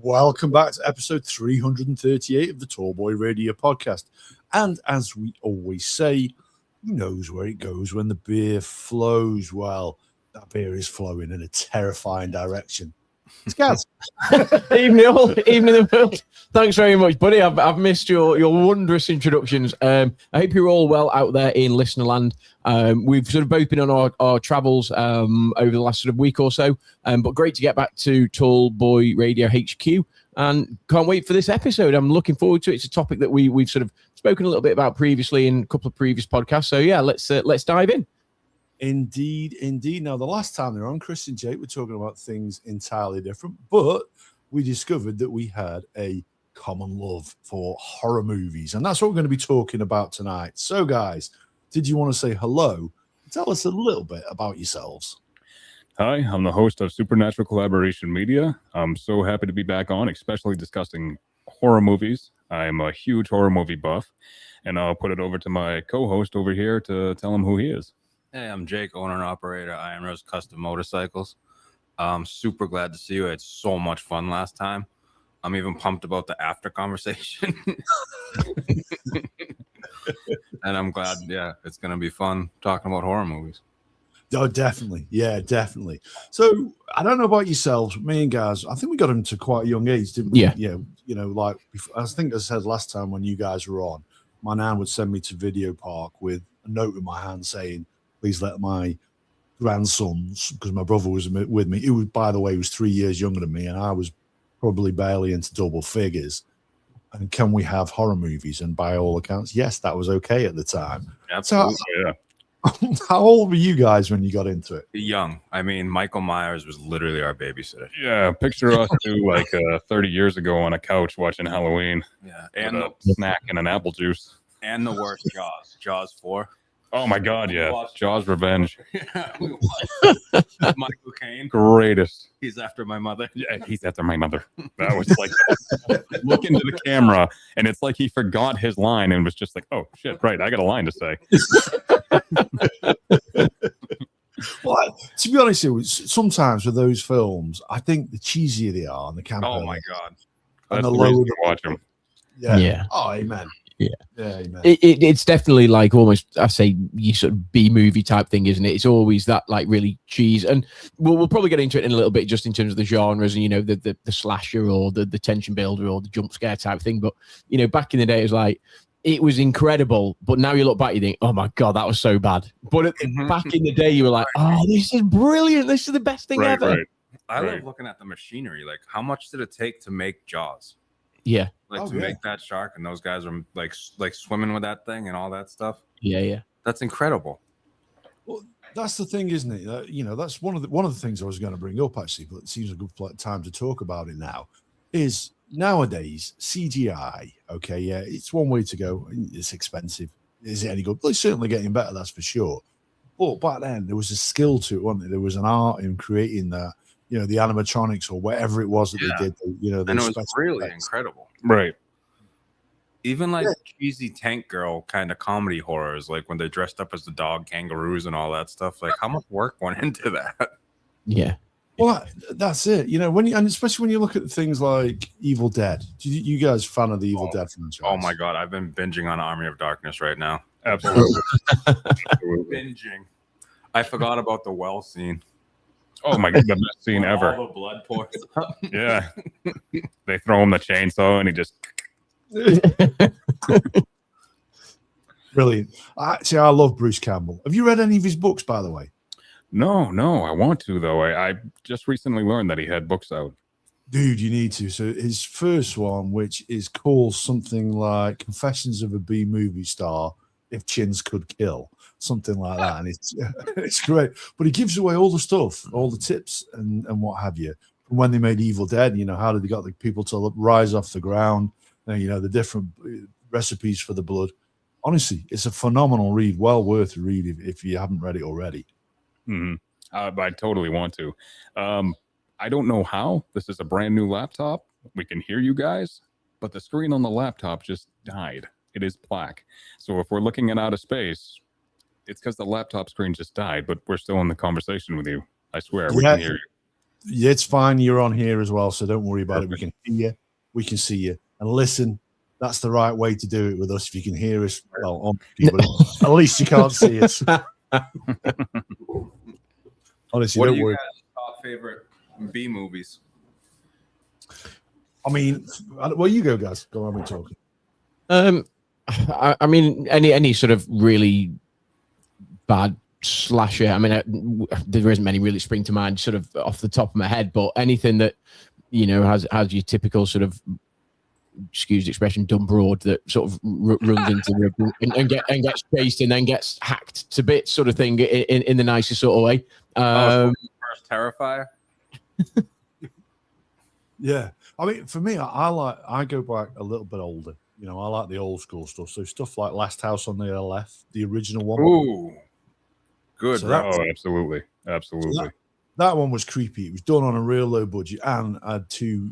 Welcome back to episode 338 of the Tallboy Radio podcast. And as we always say, who knows where it goes when the beer flows? Well, that beer is flowing in a terrifying direction. It's Gaz. Evening all, evening the world. Thanks very much, buddy. I've missed your wondrous introductions. I hope you're all well out there in listener land. We've sort of both been on our travels over the last sort of week or so, but great to get back to Tall Boy Radio HQ, and can't wait for this episode. I'm looking forward to it. It's a topic that we've sort of spoken a little bit about previously in a couple of previous podcasts. So yeah, let's dive in. Indeed. Now, the last time they were on, Chris and Jake were talking about things entirely different, but we discovered that we had a common love for horror movies, and that's what we're going to be talking about tonight. So, guys, did you want to say hello? Tell us a little bit about yourselves. Hi, I'm the host of Supernatural Collaboration Media. I'm so happy to be back on, especially discussing horror movies. I'm a huge horror movie buff, and I'll put it over to my co-host over here to tell him who he is. Hey, I'm Jake, owner and operator of Iron Rose Custom Motorcycles. I'm super glad to see you. I had so much fun last time. I'm even pumped about the after conversation. And I'm glad, it's going to be fun talking about horror movies. Oh, definitely. Yeah, definitely. So, I don't know about yourselves, but me and Gaz, I think we got into quite a young age, didn't we? Yeah. Like, I think I said last time when you guys were on, my nan would send me to Video Park with a note in my hand saying, please let my grandsons, because my brother was with me, who, by the way, was 3 years younger than me, and I was probably barely into double figures. And can we have horror movies? And by all accounts, yes, that was okay at the time. Absolutely. So, how old were you guys when you got into it? Young. I mean, Michael Myers was literally our babysitter. Yeah, picture us too, like 30 years ago on a couch watching Halloween. Yeah, and a snack and an apple juice. And the worst Jaws. Jaws 4. Oh my God, yeah. Jaws Revenge. Michael Caine. Greatest. He's after my mother. Yeah, he's after my mother. That was like, look into the camera, and it's like he forgot his line and was just like, oh, shit, right, I got a line to say. Well, to be honest, sometimes with those films, I think the cheesier they are and the campier. Oh, my God. And That's the the reason lower to watch them. Yeah. Oh, amen. Yeah, amen. It's definitely like almost, I say, you sort of B movie type thing, isn't it? It's always that like really cheese, and we'll probably get into it in a little bit, just in terms of the genres and the slasher or the tension builder or the jump scare type thing. But back in the day, it was like, it was incredible, but now you look back, you think, oh my God, that was so bad. But back in the day, you were like, oh, this is brilliant. This is the best thing ever. Right. I love looking at the machinery. Like, how much did it take to make Jaws? Yeah. Make that shark, and those guys are like swimming with that thing and all that stuff. Yeah. That's incredible. Well, that's the thing, isn't it? That's one of the things I was going to bring up, actually, but it seems a good time to talk about it now. Is nowadays CGI? Okay, yeah, it's one way to go. It's expensive. Is it any good? Well, it's certainly getting better, that's for sure. But back then, there was a skill to it, wasn't there? There was an art in creating that. The animatronics or whatever it was that they did. And it was really incredible. Right. Even like cheesy tank girl kind of comedy horrors, like when they dressed up as the dog kangaroos and all that stuff. Like, how much work went into that? Yeah. Well, that's it. And especially when you look at things like Evil Dead. You guys fan of the Evil Dead franchise? Oh my God, I've been binging on Army of Darkness right now. Absolutely. Binging. I forgot about the well scene. Oh my God, the best scene ever. All the blood pours up. Yeah. They throw him the chainsaw and he just... Brilliant. I love Bruce Campbell. Have you read any of his books, by the way? No, I want to, though. I just recently learned that he had books out. Dude, you need to. So his first one, which is called something like Confessions of a B Movie Star, If Chins Could Kill. Something like that, and it's great. But he gives away all the stuff, all the tips, and what have you. From when they made Evil Dead, how did they got the people to rise off the ground, and, the different recipes for the blood. Honestly, it's a phenomenal read, well worth a read if you haven't read it already. Mm-hmm. I totally want to. I don't know how. This is a brand new laptop. We can hear you guys, but the screen on the laptop just died. It is black. So if we're looking at outer space, it's because the laptop screen just died, but we're still in the conversation with you. I swear, we can hear you. Yeah, it's fine. You're on here as well, so don't worry about it. We can hear you, we can see you, and listen. That's the right way to do it with us. If you can hear us, well, on but at least you can't see us. Honestly, What are don't you worry. guys' top favorite B movies? I mean, well, you go, guys. Go on, we're talking. I mean, any sort of really bad slasher. I mean, there isn't many really spring to mind, sort of off the top of my head, but anything that has your typical sort of, excuse the expression, dumb broad that sort of runs into the and gets chased and then gets hacked to bits, sort of thing, in the nicest sort of way. First Terrifier. Yeah, I mean, for me, I go back a little bit older. I like the old school stuff. So stuff like Last House on the Left, the original one. Ooh, good. So absolutely. So that one was creepy. It was done on a real low budget and had two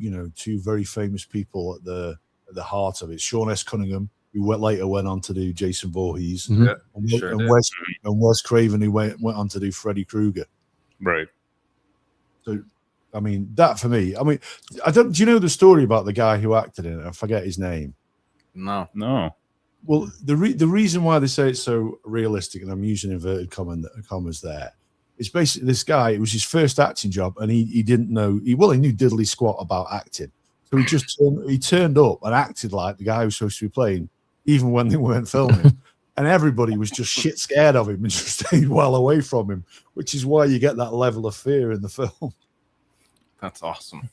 very famous people at the heart of it. Sean S. Cunningham, who later went on to do Jason Voorhees, and Wes Craven, who went on to do Freddy Krueger. Right. So, I mean, that for me. I mean, do you know the story about the guy who acted in it? I forget his name. No. Well, the reason why they say it's so realistic, and I'm using inverted commas there, is basically this guy. It was his first acting job, and he didn't know. He knew diddly squat about acting, so he turned up and acted like the guy who was supposed to be playing, even when they weren't filming. And everybody was just shit scared of him and just stayed well away from him, which is why you get that level of fear in the film. That's awesome.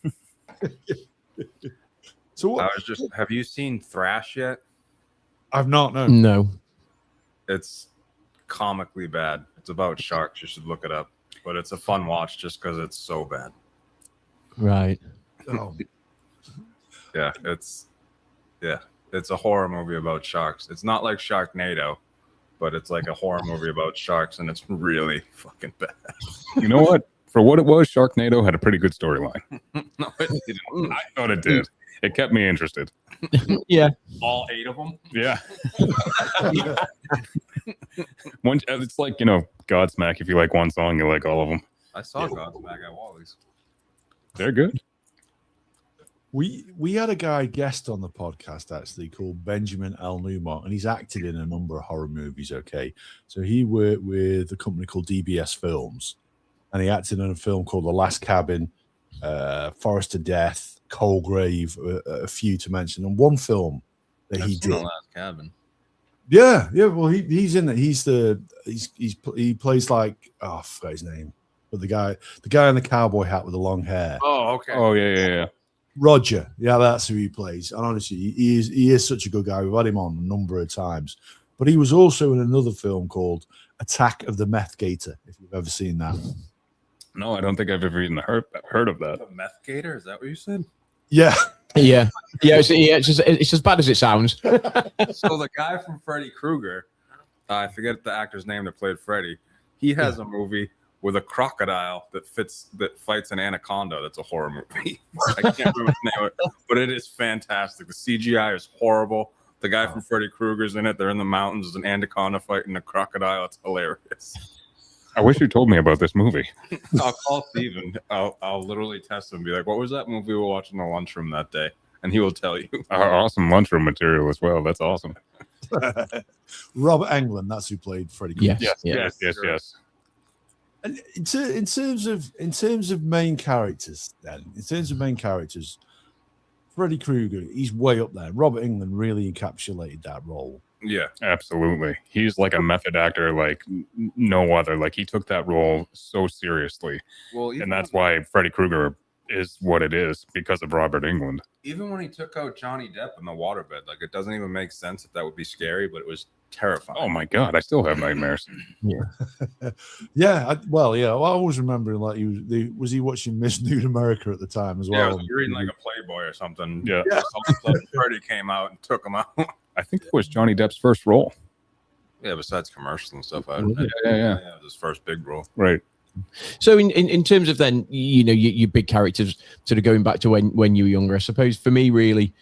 So have you seen Thrash yet? I've not, no. No. It's comically bad. It's about sharks. You should look it up. But it's a fun watch just because it's so bad. Right. Oh. Yeah, it's a horror movie about sharks. It's not like Sharknado, but it's like a horror movie about sharks, and it's really fucking bad. You know what? For what it was, Sharknado had a pretty good storyline. No, it didn't. I thought it did. It kept me interested. Yeah. All 8 of them? Yeah. It's like, Godsmack. If you like one song, you like all of them. I saw Godsmack at Wally's. They're good. We had a guy guest on the podcast actually called Benjamin L. Newmont, and he's acted in a number of horror movies. Okay, so he worked with a company called DBS Films, and he acted in a film called The Last Cabin, Forest of Death, Cold Grave, a few to mention, and one film that he did. The Last Cabin. Yeah. Well, he's in it. He plays like, I forgot his name, but the guy in the cowboy hat with the long hair. Oh, okay. Oh yeah. Roger, yeah, that's who he plays. And honestly, he is such a good guy. We've had him on a number of times. But he was also in another film called Attack of the Meth Gator, if you've ever seen that. No, I don't think I've ever even heard of that. The Meth Gator? Is that what you said? Yeah. Yeah. It's as bad as it sounds. So the guy from Freddy Krueger, I forget the actor's name that played Freddy. He has a movie with a crocodile that fights an anaconda. That's a horror movie. I can't remember the name of it, but it is fantastic. The CGI is horrible. The guy from Freddy Krueger's in it. They're in the mountains. There's an anaconda fighting a crocodile. It's hilarious. I wish you told me about this movie. I'll call Steven. I'll literally test him and be like, what was that movie we were watching in the lunchroom that day? And he will tell you. Awesome lunchroom material as well. That's awesome. Robert Englund, that's who played Freddy Krueger. Yes. And in terms of main characters, Freddy Krueger, he's way up there. Robert Englund really encapsulated that role. Yeah, absolutely. He's like a method actor like no other. Like he took that role so seriously. Well, and that's why Freddy Krueger is what it is, because of Robert Englund. Even when he took out Johnny Depp in the waterbed, like it doesn't even make sense that that would be scary, but it was terrifying. Oh my god, I still have nightmares. Yeah. I always remember like was he watching Miss Nude America at the time as well? Yeah, you're reading like a Playboy or something. Yeah. All of a sudden, Freddy came out and took him out. I think it was Johnny Depp's first role. Yeah, besides commercials and stuff. Yeah. It was his first big role. Right. So in terms of then, your big characters, sort of going back to when you were younger, I suppose for me, really,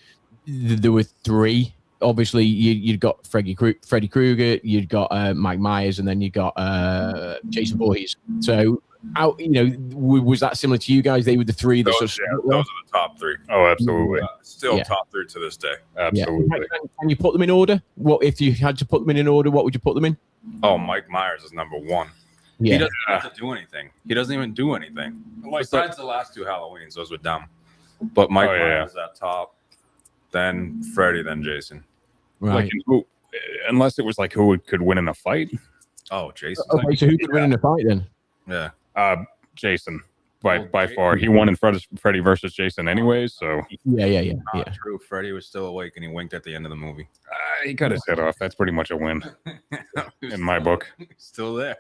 there were 3. Obviously, you'd got Freddy Krueger, you'd got Mike Myers, and then you got Jason Voorhees. So out, was that similar to you guys? They were the three that Those are the top three. Oh, absolutely. Still Yeah. top three to this day. Absolutely. Can you put them in order? What if you had to put them in order? What would you put them in? Oh, Mike Myers is number one. Yeah. He doesn't have to do anything. He doesn't even do anything. Besides the last two Halloweens, those were dumb. But Mike Myers is at top. Then Freddy, then Jason. Right. Like, unless it was like who could win in a fight. Oh, Jason. Okay, so who could win in a fight then? Yeah. Jason. By far. He won in Freddy versus Jason anyways, so. Yeah. True. Freddy was still awake and he winked at the end of the movie. He cut his head off. That's pretty much a win in my book. Still there.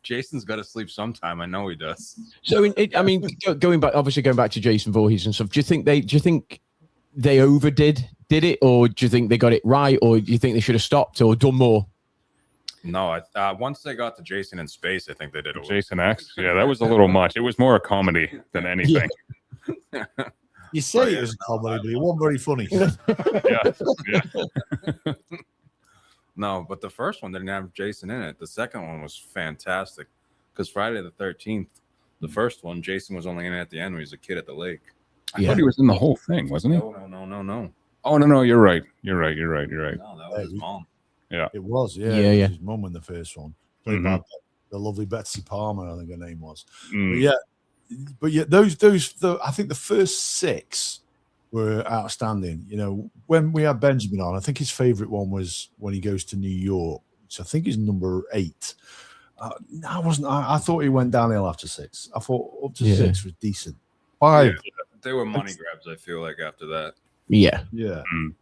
Jason's got to sleep sometime. I know he does. So, going back to Jason Voorhees and stuff, do you think they overdid it, or do you think they got it right, or do you think they should have stopped or done more? No, once they got to Jason in space, I think they did it. Jason X, yeah, that was a little much. It was more a comedy than anything. Yeah. You say it was a comedy, but it wasn't very funny. Yeah. No, but the first one didn't have Jason in it. The second one was fantastic because Friday the 13th, the first one, Jason was only in it at the end when he was a kid at the lake. I thought he was in the whole thing, wasn't he? No. Oh, no, you're right. You're right. No, that was his mom. Yeah. It was, Yeah. His mum in the first one. The lovely Betsy Palmer, I think her name was. Mm. But I think the first six were outstanding. When we had Benjamin on, I think his favorite one was when he goes to New York, which I think is number 8. I thought he went downhill after 6. I thought up to 6 was decent. 5. Yeah, they were money grabs, I feel like, after that. Yeah. Mm.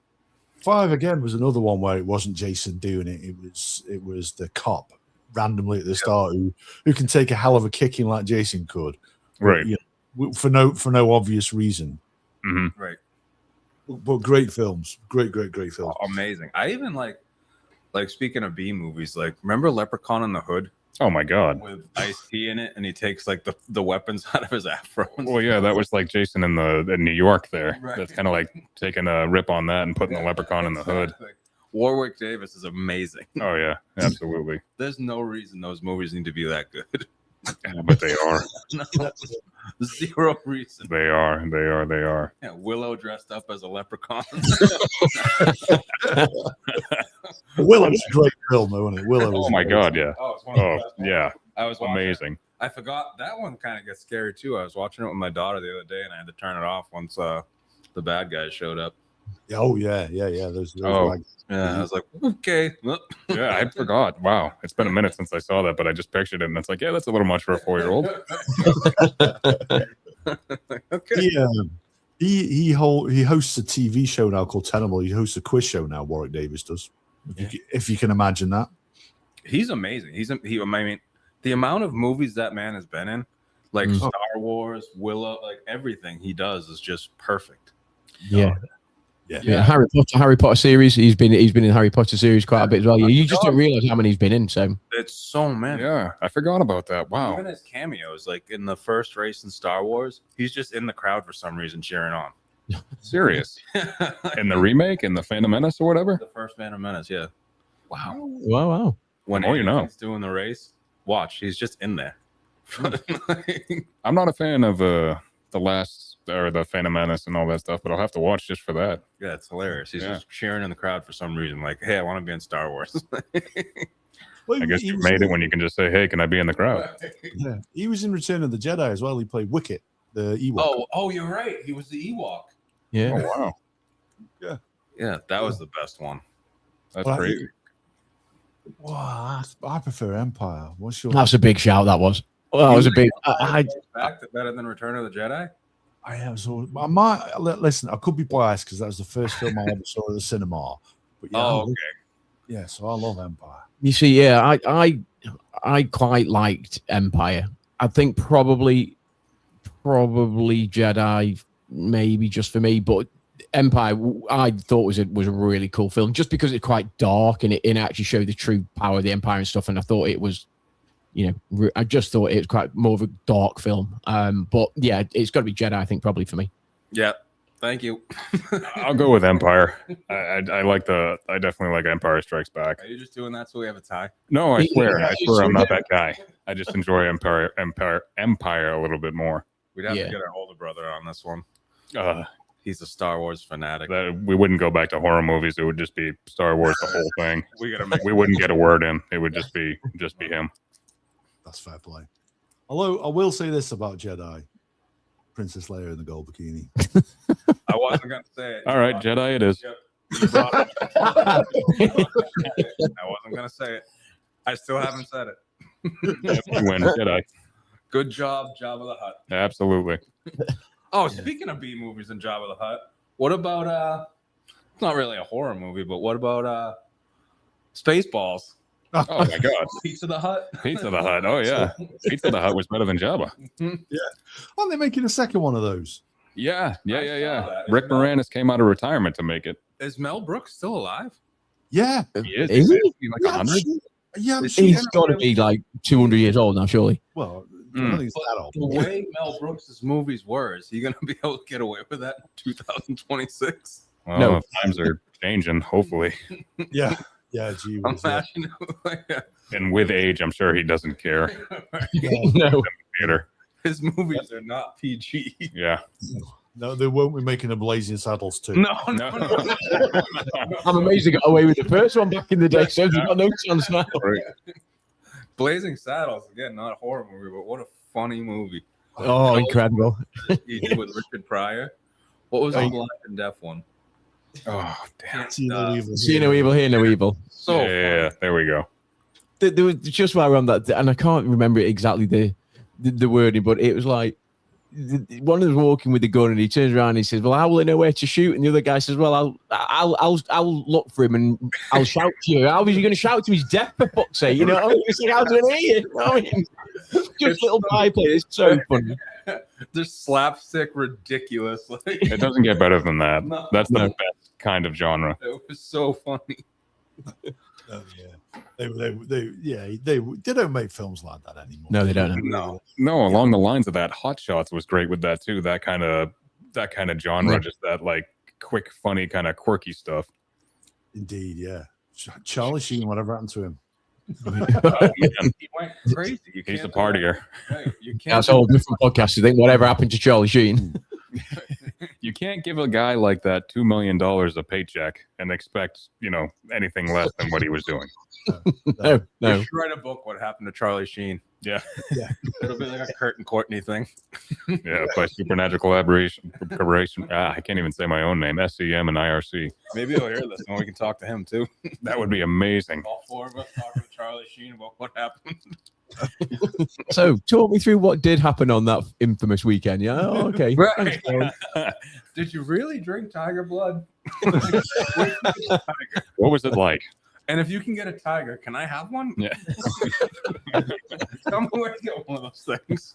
5 again was another one where it wasn't Jason doing it. It was the cop randomly at the start who can take a hell of a kicking like Jason could. Right. For no obvious reason. Mm-hmm. Right. But great films. Great films. Oh, amazing. I even like speaking of B movies, like remember Leprechaun in the Hood? Oh my God. With Ice-T in it, and he takes like the weapons out of his afro. Well, yeah, that was like Jason in New York there. Right. That's kind of like taking a rip on that and putting the Leprechaun in the hood. Warwick Davis is amazing. Oh yeah, absolutely. There's no reason those movies need to be that good. But they are. No, zero reason. They are. Yeah, Willow dressed up as a leprechaun. Willow's a great film, though, isn't it? Willow. Oh my God, yeah. Oh, it's one of the best ones. Yeah. I was watching Amazing. I forgot that one kind of gets scary too. I was watching it with my daughter the other day, and I had to turn it off once the bad guys showed up. Oh yeah. Those Yeah, I was like, okay. Yeah, I forgot. Wow, it's been a minute since I saw that, but I just pictured it, and it's like, yeah, that's a little much for a 4-year-old. Okay. He hosts a TV show now called Tenable. He hosts a quiz show now. Warwick Davis does. If you can imagine that. He's amazing. I mean, the amount of movies that man has been in, like Star Wars, Willow, like everything he does is just perfect. Yeah. Yeah. Harry Potter series. He's been in Harry Potter series quite a bit as well. You just don't realize how many he's been in. So it's so many. Yeah, I forgot about that. Wow. Even his cameos, like in the first race in Star Wars, he's just in the crowd for some reason cheering on. Serious. In the remake, in the Phantom Menace or whatever. The first Phantom Menace, yeah. Wow. When he's doing the race, watch. He's just in there. I'm not a fan of the Phantom Menace and all that stuff, but I'll have to watch just for that. Yeah, it's hilarious. He's just cheering in the crowd for some reason. Like, hey, I want to be in Star Wars. I guess you made it when you can just say, hey, can I be in the crowd? Yeah, he was in Return of the Jedi as well. He played Wicket, the Ewok. Oh, you're right. He was the Ewok. Yeah. Oh, wow. Yeah, that was the best one. That's Well, crazy. Wow, I prefer Empire. What's your? That's a big shout. That was. Well, that was a big. Better than Return of the Jedi. I am so. Listen. I could be biased because that was the first film I ever saw at the cinema. But yeah, Okay. Yeah, so I love Empire. You see, yeah, I quite liked Empire. I think probably Jedi, maybe just for me, but Empire I thought was a really cool film just because it's quite dark and it actually showed the true power of the Empire and stuff. And I thought it was, I just thought it was quite more of a dark film. But yeah, it's got to be Jedi, I think, probably for me. Yeah, Thank you. I'll go with Empire. I definitely like Empire Strikes Back. Are you just doing that so we have a tie? No, I swear I'm not that guy. I just enjoy Empire a little bit more. We'd have to get our older brother on this one. Uh, He's a Star Wars fanatic. we wouldn't go back to horror movies. It would just be Star Wars the whole thing. We wouldn't get a word in. It would just be him. That's fair play. Although I will say this about Jedi. Princess Leia in the gold bikini. I wasn't going to say it. All right, Jedi it is. Yep. I wasn't going to say it. I still haven't said it. You win, Jedi. Good job, Jabba the Hutt. Absolutely. Oh, speaking of B movies and Jabba the Hutt, what about it's not really a horror movie, but what about Spaceballs? Oh my God. Pizza the Hut? Pizza the Hut. Oh yeah. Pizza the Hut was better than Jabba. Yeah. Aren't they making a second one of those? Yeah. that. Rick Moranis came out of retirement to make it. Is Mel Brooks still alive? Yeah. He is. Is he? Is he like 100? Yeah, He's got to be like 200 years old now, surely. well, I don't think it's that old. The way Mel Brooks' movies were, is he going to be able to get away with that in 2026? Well, No. times are changing, hopefully. Yeah. Yeah, gee whiz, yeah. Imagine And with age, I'm sure he doesn't care. No. Theater. his movies are not PG. Yeah. No, they won't be making a Blazing Saddles too. No. I'm amazed they got away with the first one back in the day, so they've got no chance now. Right. Blazing Saddles, again, not a horror movie, but what a funny movie. Oh, incredible. With Richard Pryor. What was the Blind and Deaf one? Oh, damn. See no evil. See no evil, hear no evil. So Yeah, there we go. There was just while we're on that, and I can't remember exactly the wording, but it was like one of them walking with the gun, and he turns around and he says, "Well, how will I know where to shoot?" And the other guy says, "Well, I'll look for him and I'll shout to you." How is he going to shout to him? He's deaf, for fuck's sake. You know what I mean? It's like, how do I hear you? You know what I mean? Just little byplay. It's so funny. just slapstick ridiculous. Like, It doesn't get better than that. No. That's the best kind of genre. it was so funny. Oh, yeah. They don't make films like that anymore. No, they don't. No. No, along the lines of that, Hot Shots was great with that too. That kind of genre, Yeah. just that like quick, funny, kind of quirky stuff. Indeed, yeah. Charlie Sheen, whatever happened to him? Man, He went crazy. You he's a can't- partier. Right, you can't. That's all different podcasts. I think whatever happened to Charlie Sheen. You can't give a guy like that $2 million a paycheck and expect, anything less than what he was doing. No. You should write a book. What happened to Charlie Sheen? Yeah. Yeah. It'll be like a Kurt and Courtney thing. Yeah, by supernatural collaboration. I can't even say my own name. SCM and IRC. Maybe he'll hear this and we can talk to him too. That would be amazing. All four of us talk with Charlie Sheen about what happened. So, talk me through what did happen on that infamous weekend. Yeah, oh, okay. Right. Did you really drink tiger blood? What was it like? And if you can get a tiger, can I have one? Yeah. Tell me where to get one of those things.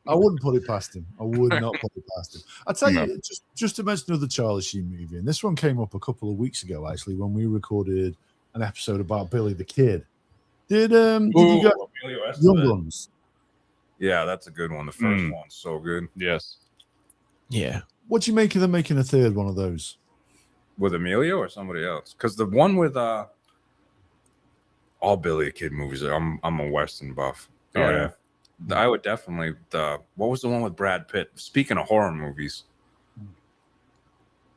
I wouldn't put it past him. I would not put it past him. I tell No. you, just to mention another Charlie Sheen movie, and this one came up a couple of weeks ago, actually, when we recorded an episode about Billy the Kid. Did you get Emilio Estevez. Young Ones? Yeah, that's a good one. The first Mm. one's so good. Yes. Yeah. What do you make of them making a third one of those? With Emilio or somebody else? Because the one with all Billy the Kid movies, I'm a Western buff. Oh, yeah. I would definitely what was the one with Brad Pitt? Speaking of horror movies,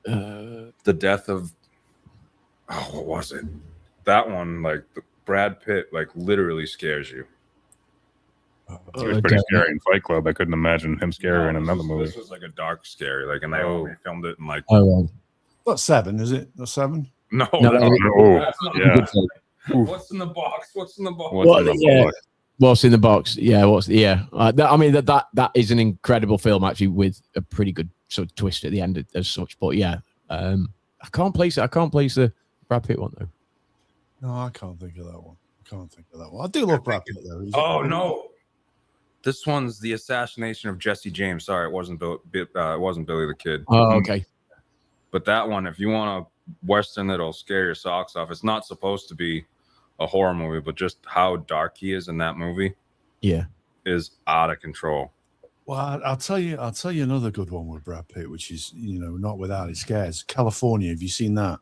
the death of what was it? That one, like Brad Pitt, like literally scares you. He was pretty scary in Fight Club. I couldn't imagine him scary in another movie. This was like a dark scary, like, and they only filmed it in like Oh, That's 7, is it? That's 7? no. No, Oh, That's not- yeah. What's in the box? What's in the box? What's Well, in the yeah. book? What's in the box? Yeah, that is an incredible film actually, with a pretty good sort of twist at the end as such. But yeah, I can't place it. I can't place the Brad Pitt one though. No, I can't think of that one. I do love Brad Pitt though. Oh no, this one's the assassination of Jesse James. Sorry, it wasn't Billy the Kid. Oh, okay. But that one, if you want a Western that'll scare your socks off, it's not supposed to be a horror movie, but just how dark he is in that movie Yeah. is out of control. Well, I'll tell you another good one with Brad Pitt, which is not without its scares. California. Have you seen that?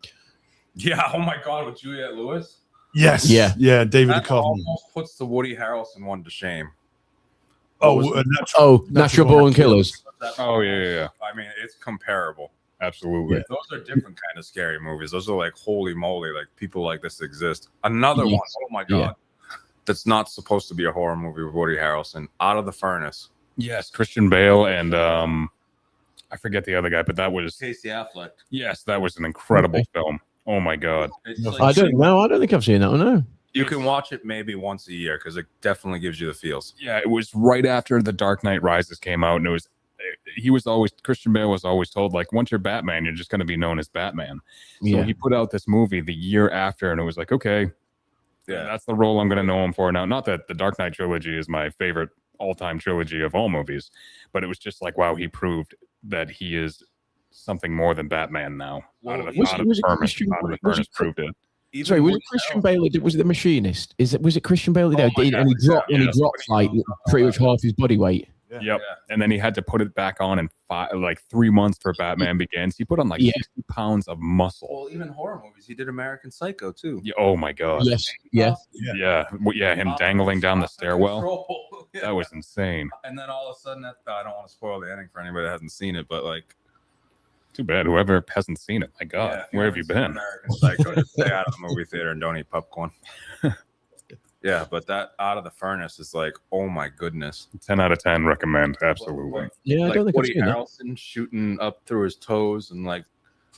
Yeah. Oh my God, with Juliette Lewis. Yes. Yeah. Yeah. David That Duchovny. almost puts the Woody Harrelson one to shame. Natural Born Killers. Oh, yeah. I mean, it's comparable. Absolutely. Yeah. Those are different kind of scary movies. Those are like, holy moly, like people like this exist. Another Yes. one, oh my God, Yeah. that's not supposed to be a horror movie with Woody Harrelson. Out of the Furnace. Yes, Christian Bale and I forget the other guy, but that was Casey Affleck. yes, that was an incredible film. Oh my God. It's No, like, I don't know. I don't think I've seen that one. No. you can watch it maybe once a year because it definitely gives you the feels. Yeah, it was right after The Dark Knight Rises came out, and Christian Bale was always told, like, once you're Batman, you're just going to be known as Batman. So Yeah. he put out this movie the year after, and it was like, okay, Yeah. that's the role I'm going to know him for now. Not that the Dark Knight trilogy is my favorite all-time trilogy of all movies, but it was just like, wow, he proved that he is something more than Batman now. Well, Out of was the it Christian- furnace was it- proved it. Even Sorry, was Woody it Christian Harrelson- Bale? Was it the Machinist? Was it Christian Bale? Oh That my did, God, and he dropped, yeah, like pretty much half his body weight. Yep. Yeah. And then he had to put it back on in 3 months for Batman Begins. He put on like Yeah. 60 pounds of muscle. Well, even horror movies. He did American Psycho too. Yeah, oh my God. Yes. Yeah. Yeah. Him dangling down the stairwell. Control. Yeah. That was insane. And then all of a sudden, I don't want to spoil the ending for anybody that hasn't seen it, but like, Too bad. Whoever hasn't seen it. My God, yeah, if where have you haven't seen been? American Psycho, just stay out of the movie theater and don't eat popcorn. Yeah, but that Out of the Furnace is like, oh my goodness. 10 out of 10 recommend. Absolutely. Yeah, I Like don't think I've Woody seen that. Harrelson shooting up through his toes, and like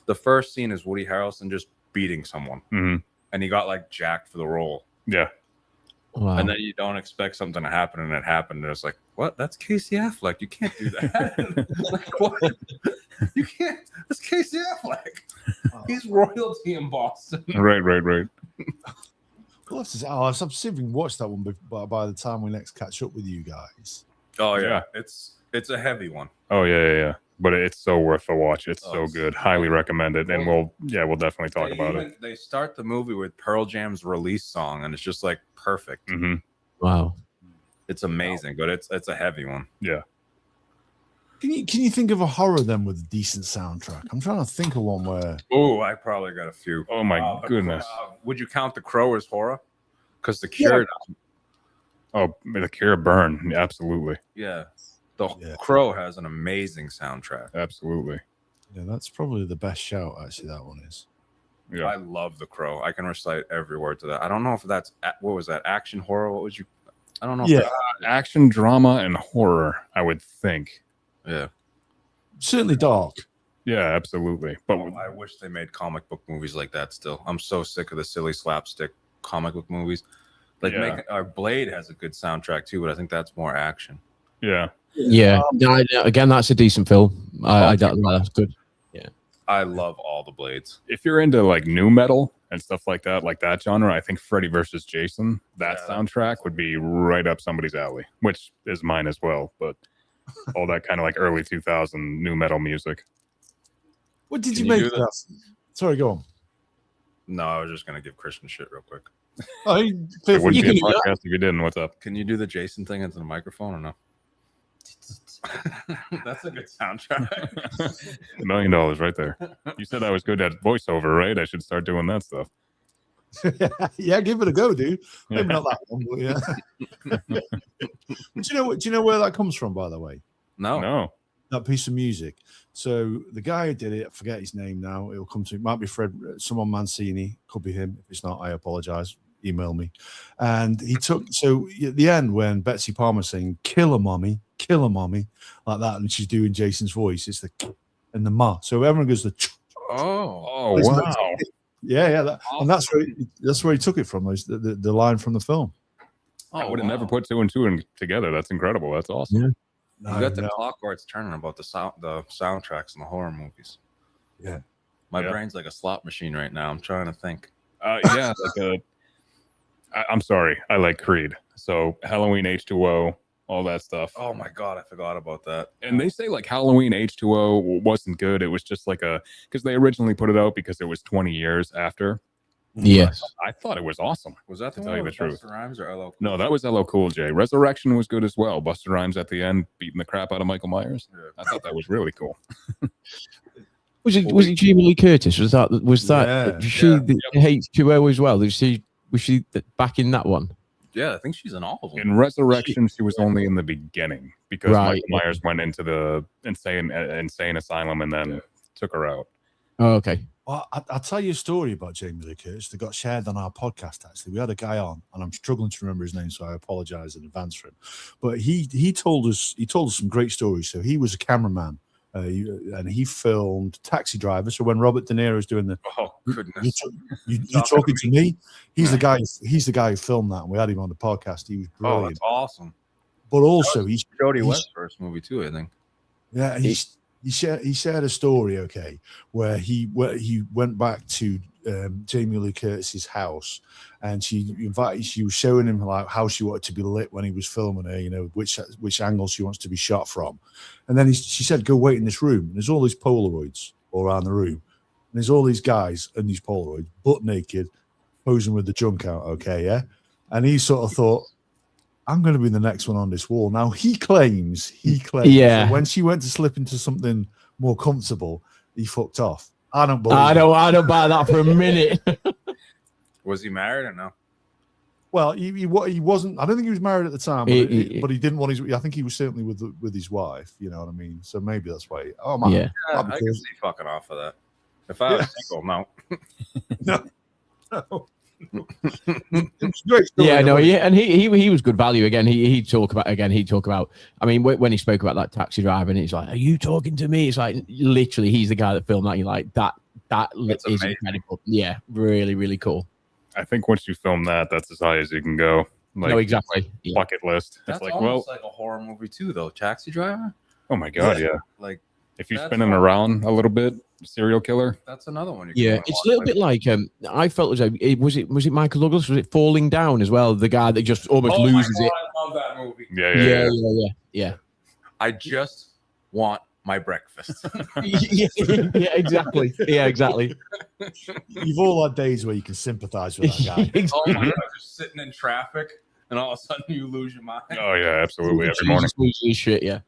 the first scene is Woody Harrelson just beating someone, Mhm. and he got like jacked for the role. Yeah. Wow. And then you don't expect something to happen, and it happened. And it's like, what? That's Casey Affleck. You can't do that. Like, what? You can't. That's Casey Affleck. He's royalty in Boston. Right. Well, I've still even watched that one by the time we next catch up with you guys. Oh yeah, Yeah. it's a heavy one. Oh, yeah. But it's so worth the watch. It's Oh, so it's- good. Highly recommend it. And we'll definitely talk about it. They start the movie with Pearl Jam's release song, and it's just like perfect. Hmm. Wow. It's amazing, but it's a heavy one. Yeah. Can you think of a horror then with a decent soundtrack? I'm trying to think of one where. Oh, I probably got a few. Oh, my goodness. Would you count The Crow as horror? Because The Cure, Oh, The Cure Burn. Absolutely. yeah. The Yeah. Crow has an amazing soundtrack. Absolutely. Yeah, that's probably the best shout. Actually, that one is. Yeah. I love The Crow. I can recite every word to that. I don't know if that's what was that, action horror? What would you? I don't know. Yeah. Action, drama, and horror, I would think. Yeah. Certainly dark. Yeah, absolutely. But I wish they made comic book movies like that still. I'm so sick of the silly slapstick comic book movies. Like Yeah. our Blade has a good soundtrack too, but I think that's more action. yeah. Yeah. No, again, that's a decent film. I don't know. That's good. I love all the Blades. If you're into like new metal and stuff like that genre, I think Freddy versus Jason, that Yeah, soundtrack would be right up somebody's alley, which is mine as well. But all that kind of like early 2000 new metal music. What did Can you you make do of that? Sorry, go on. No, I was just gonna give Christian shit real quick. Oh, It feel wouldn't free be a can do that. podcast if you didn't. What's up? Can you do the Jason thing into the microphone or no? That's a good soundtrack. $1 million right there. You said I was good at voiceover, right? I should start doing that stuff. yeah, give it a go, dude. Yeah. Maybe not that one, but yeah. Do you know where that comes from, by the way? No. No. That piece of music. So the guy who did it, I forget his name now. It'll come to it. Might be Fred, someone Mancini. Could be him. If it's not, I apologize. Email me. And he took so at the end when Betsy Palmer's saying "kill her, mommy," like that, and she's doing Jason's voice. It's the k and the ma. So everyone goes the. Oh. Oh, It's wow. Yeah. And that's where he took it from. The line from the film. I would have never put two and two together. That's incredible. That's awesome. Yeah. You got the clock where it's turning about the soundtracks in the horror movies. Yeah. My Yeah. brain's like a slot machine right now. I'm trying to think. Yeah, I'm sorry. I like Creed. So Halloween H2O, all that stuff. Oh my god, I forgot about that. And they say like Halloween H2O wasn't good. It was just like because they originally put it out because it was 20 years after Yes. I thought it was awesome. Was that To the tell one you with the truth. Busta Rhymes or LL? No, that was LL Cool J. Resurrection was good as well. Busta Rhymes at the end beating the crap out of Michael Myers. Yeah. I thought that was really cool. Was it Jamie Lee Curtis? Was that Yeah. she the H2O as well? Was she back in that one? Yeah, I think she's in all of them. In Resurrection, she was only in the beginning because Right. Michael Myers went into the insane asylum and then took her out. Oh, okay. Well, I'll tell you a story about Jamie Lee Curtis that got shared on our podcast. Actually, we had a guy on, and I'm struggling to remember his name, so I apologize in advance for him. But he told us some great stories. So he was a cameraman, and he filmed Taxi Driver. So when Robert De Niro was doing the Oh goodness! you talking to me? He's the guy. He's the guy who filmed that. And we had him on the podcast. He was Oh, brilliant. that's awesome. But also, he's Jodie West's first movie too, I think. Yeah, he shared a story, okay, where he went back to Jamie Lee Curtis's house, and she was showing him like how she wanted to be lit when he was filming her, you know, which angle she wants to be shot from, and then she said, "Go wait in this room." And there's all these Polaroids all around the room, and there's all these guys in these Polaroids, butt naked, posing with the junk out, okay, yeah, and he sort of thought, I'm going to be the next one on this wall. Now he claims Yeah. that when she went to slip into something more comfortable, he fucked off. I don't believe. I don't buy that for a minute. Was he married or no? Well, he wasn't. I don't think he was married at the time, but he didn't want his. I think he was certainly with his wife. You know what I mean? So maybe that's why. Oh my. Yeah. Yeah, I can see fucking off of that. If I was single, no. No. It's great story. Yeah, no, yeah, and he was good value again. He'd talk about. I mean, when he spoke about that Taxi Driver, and he's like, "Are you talking to me?" It's like literally, he's the guy that filmed that. You're like, that is amazing. incredible. Yeah, really, really cool. I think once you film that, that's as high as you can go. Like, no, exactly. Yeah. bucket list. That's It's like, almost well, like a horror movie too, though. Taxi Driver. oh my god, yeah. Like If you're That's spinning fun. around a little bit, serial killer. that's another one. Yeah, it's a little bit like I felt as though was it Michael Douglas? Was it Falling Down as well? The guy that just almost loses it. I love that movie. Yeah. I just want my breakfast. yeah, exactly. Yeah, exactly. You've all had days where you can sympathize with that guy. Oh my god, just sitting in traffic and all of a sudden you lose your mind. Oh yeah, absolutely. Every morning. Loses shit, yeah.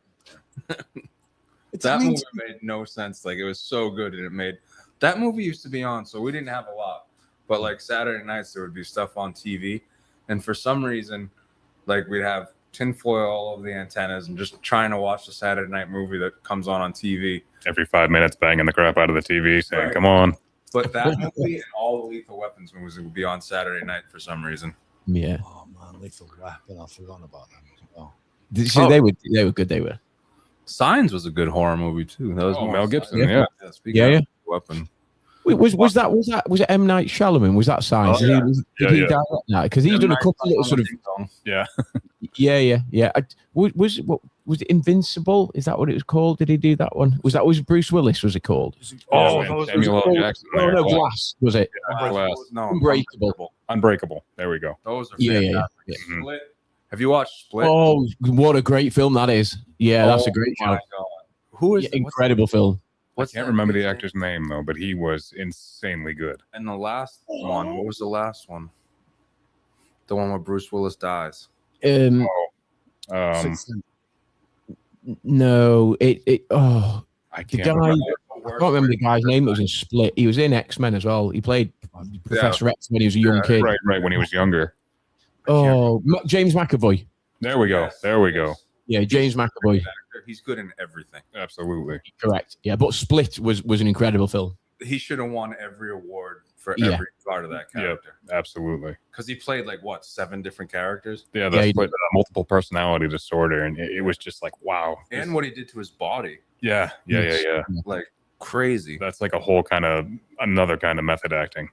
That movie made no sense. Like it was so good, and it made that movie used to be on, so we didn't have a lot. But like Saturday nights, there would be stuff on TV, and for some reason, like we'd have tinfoil all over the antennas, and just trying to watch the Saturday night movie that comes on TV. Every 5 minutes, banging the crap out of the TV, saying, Right. "Come on." But that movie and all the Lethal Weapons movies would be on Saturday night for some reason. Yeah. Oh man, Lethal Weapon. I've forgotten about that as well. They were good. They were. Signs was a good horror movie too. That was Oh, more Mel Gibson, exciting. yeah. Speaking Yeah, of yeah. Weapon. Wait, was it M. Night Shyamalan? Was that Signs? Oh, yeah. Did he direct that? Because he's done a couple of sort of. Yeah. Yeah. Was it Invincible? Is that what it was called? Did he do that one? Was Bruce Willis? Was it called? Oh, those and Samuel L. Jackson. Oh there. no, Glass was it? Glass. No, Unbreakable. Unbreakable. There we go. Those are Yeah. fantastic. Mhm. Split. Have you watched Split? Oh, what a great film that is! Yeah, that's a great my show. God. Who is Yeah, incredible film. I can't remember the actor's name though, but he was insanely good. And the last one, what was the last one? The one where Bruce Willis dies. No, oh, I the can't guy. remember. I can't remember the guy's name that was in Split. He was in X-Men as well. He played Professor X when he was a young kid. Right, when he was younger. Oh, James McAvoy. There we go. Yes. There we go. Yeah, James McAvoy. He's good in everything. Absolutely. Correct. Yeah, but Split was an incredible film. He should have won every award for Yeah. every part of that character. Absolutely. Because he played like what, 7 different characters? Yeah, Yeah, that's he like multiple personality disorder, and it was just like, wow. And what he did to his body. Yeah. Like crazy. That's like a whole another kind of method acting.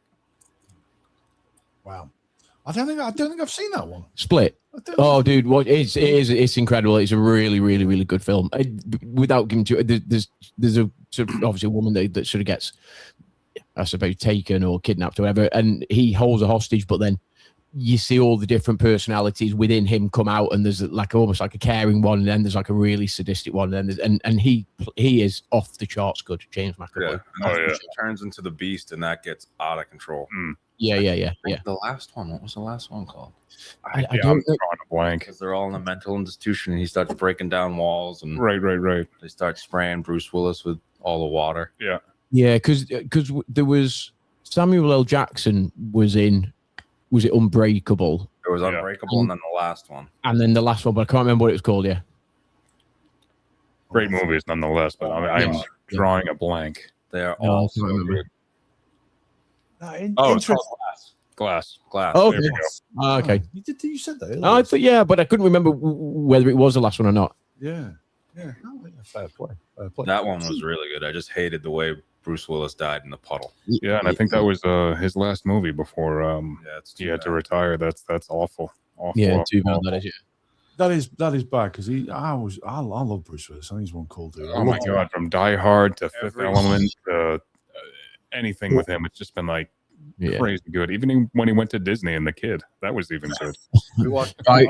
Wow. I don't think I've seen that one. Split. Oh, dude, it's incredible. It's a really, really, really good film. Without giving to there's a sort of obviously a woman that sort of gets, I suppose, taken or kidnapped or whatever, and he holds a hostage, but then you see all the different personalities within him come out, and there's like almost like a caring one, and then there's like a really sadistic one, and then and he is off the charts good, James McAvoy. Oh, yeah. He turns into the beast, and that gets out of control. Yeah. The last one. What was the last one called? I I'm don't know. drawing a blank. Because they're all in a mental institution, and he starts breaking down walls, and Right. they start spraying Bruce Willis with all the water. Yeah, because there was Samuel L. Jackson was it Unbreakable, It was Unbreakable, and then the last one. and then the last one, but I can't remember what it was called. Yeah, Great movies nonetheless, but I'm drawing a blank. They are No, I all can't so remember. good. Interesting. Glass. Oh, There we okay. go. Okay. You said that earlier. I thought, yeah, but I couldn't remember whether it was the last one or not. Yeah. Oh, fair play. That one was really good. I just hated the way Bruce Willis died in the puddle. Yeah, and I think that was his last movie before It's he had to retire. That's awful. Yeah, awful, too bad awful. that is. Yeah. That is bad because I love Bruce Willis. I think he's one cool dude. Oh my god, from Die Hard to Fifth Every- Element to anything with him, it's just been like Yeah. crazy good. Even when he went to Disney and The Kid, that was even good. We watched. Right.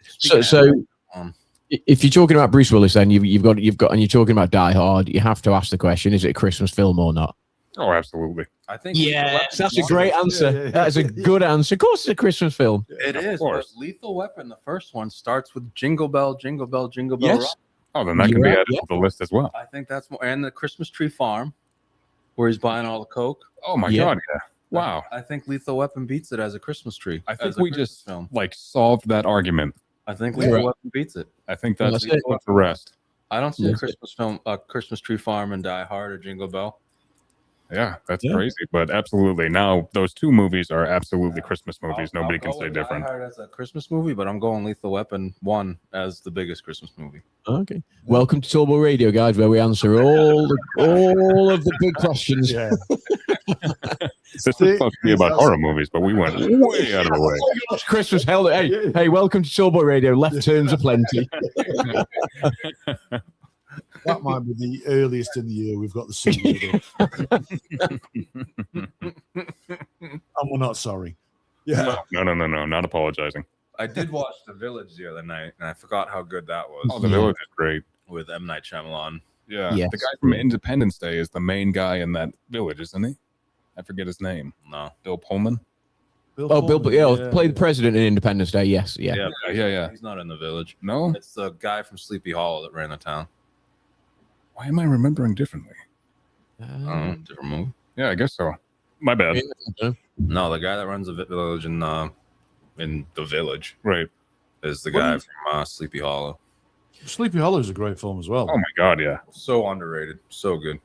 Speaking of- So um, if you're talking about Bruce Willis, then you've got, and you're talking about Die Hard, you have to ask the question: is it a Christmas film or not? Oh, absolutely. I think. Yes, that's a one- great answer. Yeah. That is a good answer. Of course, it's a Christmas film. It Of is. course. But Lethal Weapon, the first one, starts with Jingle Bell, Jingle Bell, Jingle Bell. Yes. Rock. Oh, then that can be Yeah, added yeah. to the list as well. I think that's more. And the Christmas Tree Farm, where he's buying all the coke. Oh my Yeah. god, yeah. Wow. I think Lethal Weapon beats it as a Christmas tree. I think as a we Christmas just film. like solved that argument. I think Yeah. Lethal Weapon beats it. I think Well, that's that's it. the rest. I don't see a That's Christmas film, a Christmas Tree Farm, and Die Hard or Jingle Bell. Yeah, that's Yeah. crazy. But absolutely, now those two movies are absolutely Christmas movies. I'll Nobody go can say with different. Die Hard as a Christmas movie, but I'm going Lethal Weapon 1 as the biggest Christmas movie. Okay. Welcome to Turbo Radio, guys, where we answer all of the big questions. Yeah. This is supposed to be about horror movies, but we went way out of the way. Christmas hell. Hey, welcome to Turbo Radio. Left turns aplenty. That might be the earliest in the year we've got the scene. And we're not sorry. Yeah. No, not apologizing. I did watch The Village the other night, and I forgot how good that was. Oh, The Yeah. Village is great. With M. Night Shyamalan. Yeah, Yes. the guy from Independence Day is the main guy in that village, isn't he? I forget his name. No. Bill Pullman. Oh, Bill, play the president in Independence Day. Yes, yeah. Yeah. He's not in The Village. No, It's the guy from Sleepy Hollow that ran the town. why am I remembering differently? Different movie. Yeah, I guess so. My bad. No, the guy that runs the village in The Village Right. is the What guy is- from Sleepy Hollow. Sleepy Hollow is a great film as well. Oh my god, yeah. So underrated. So good.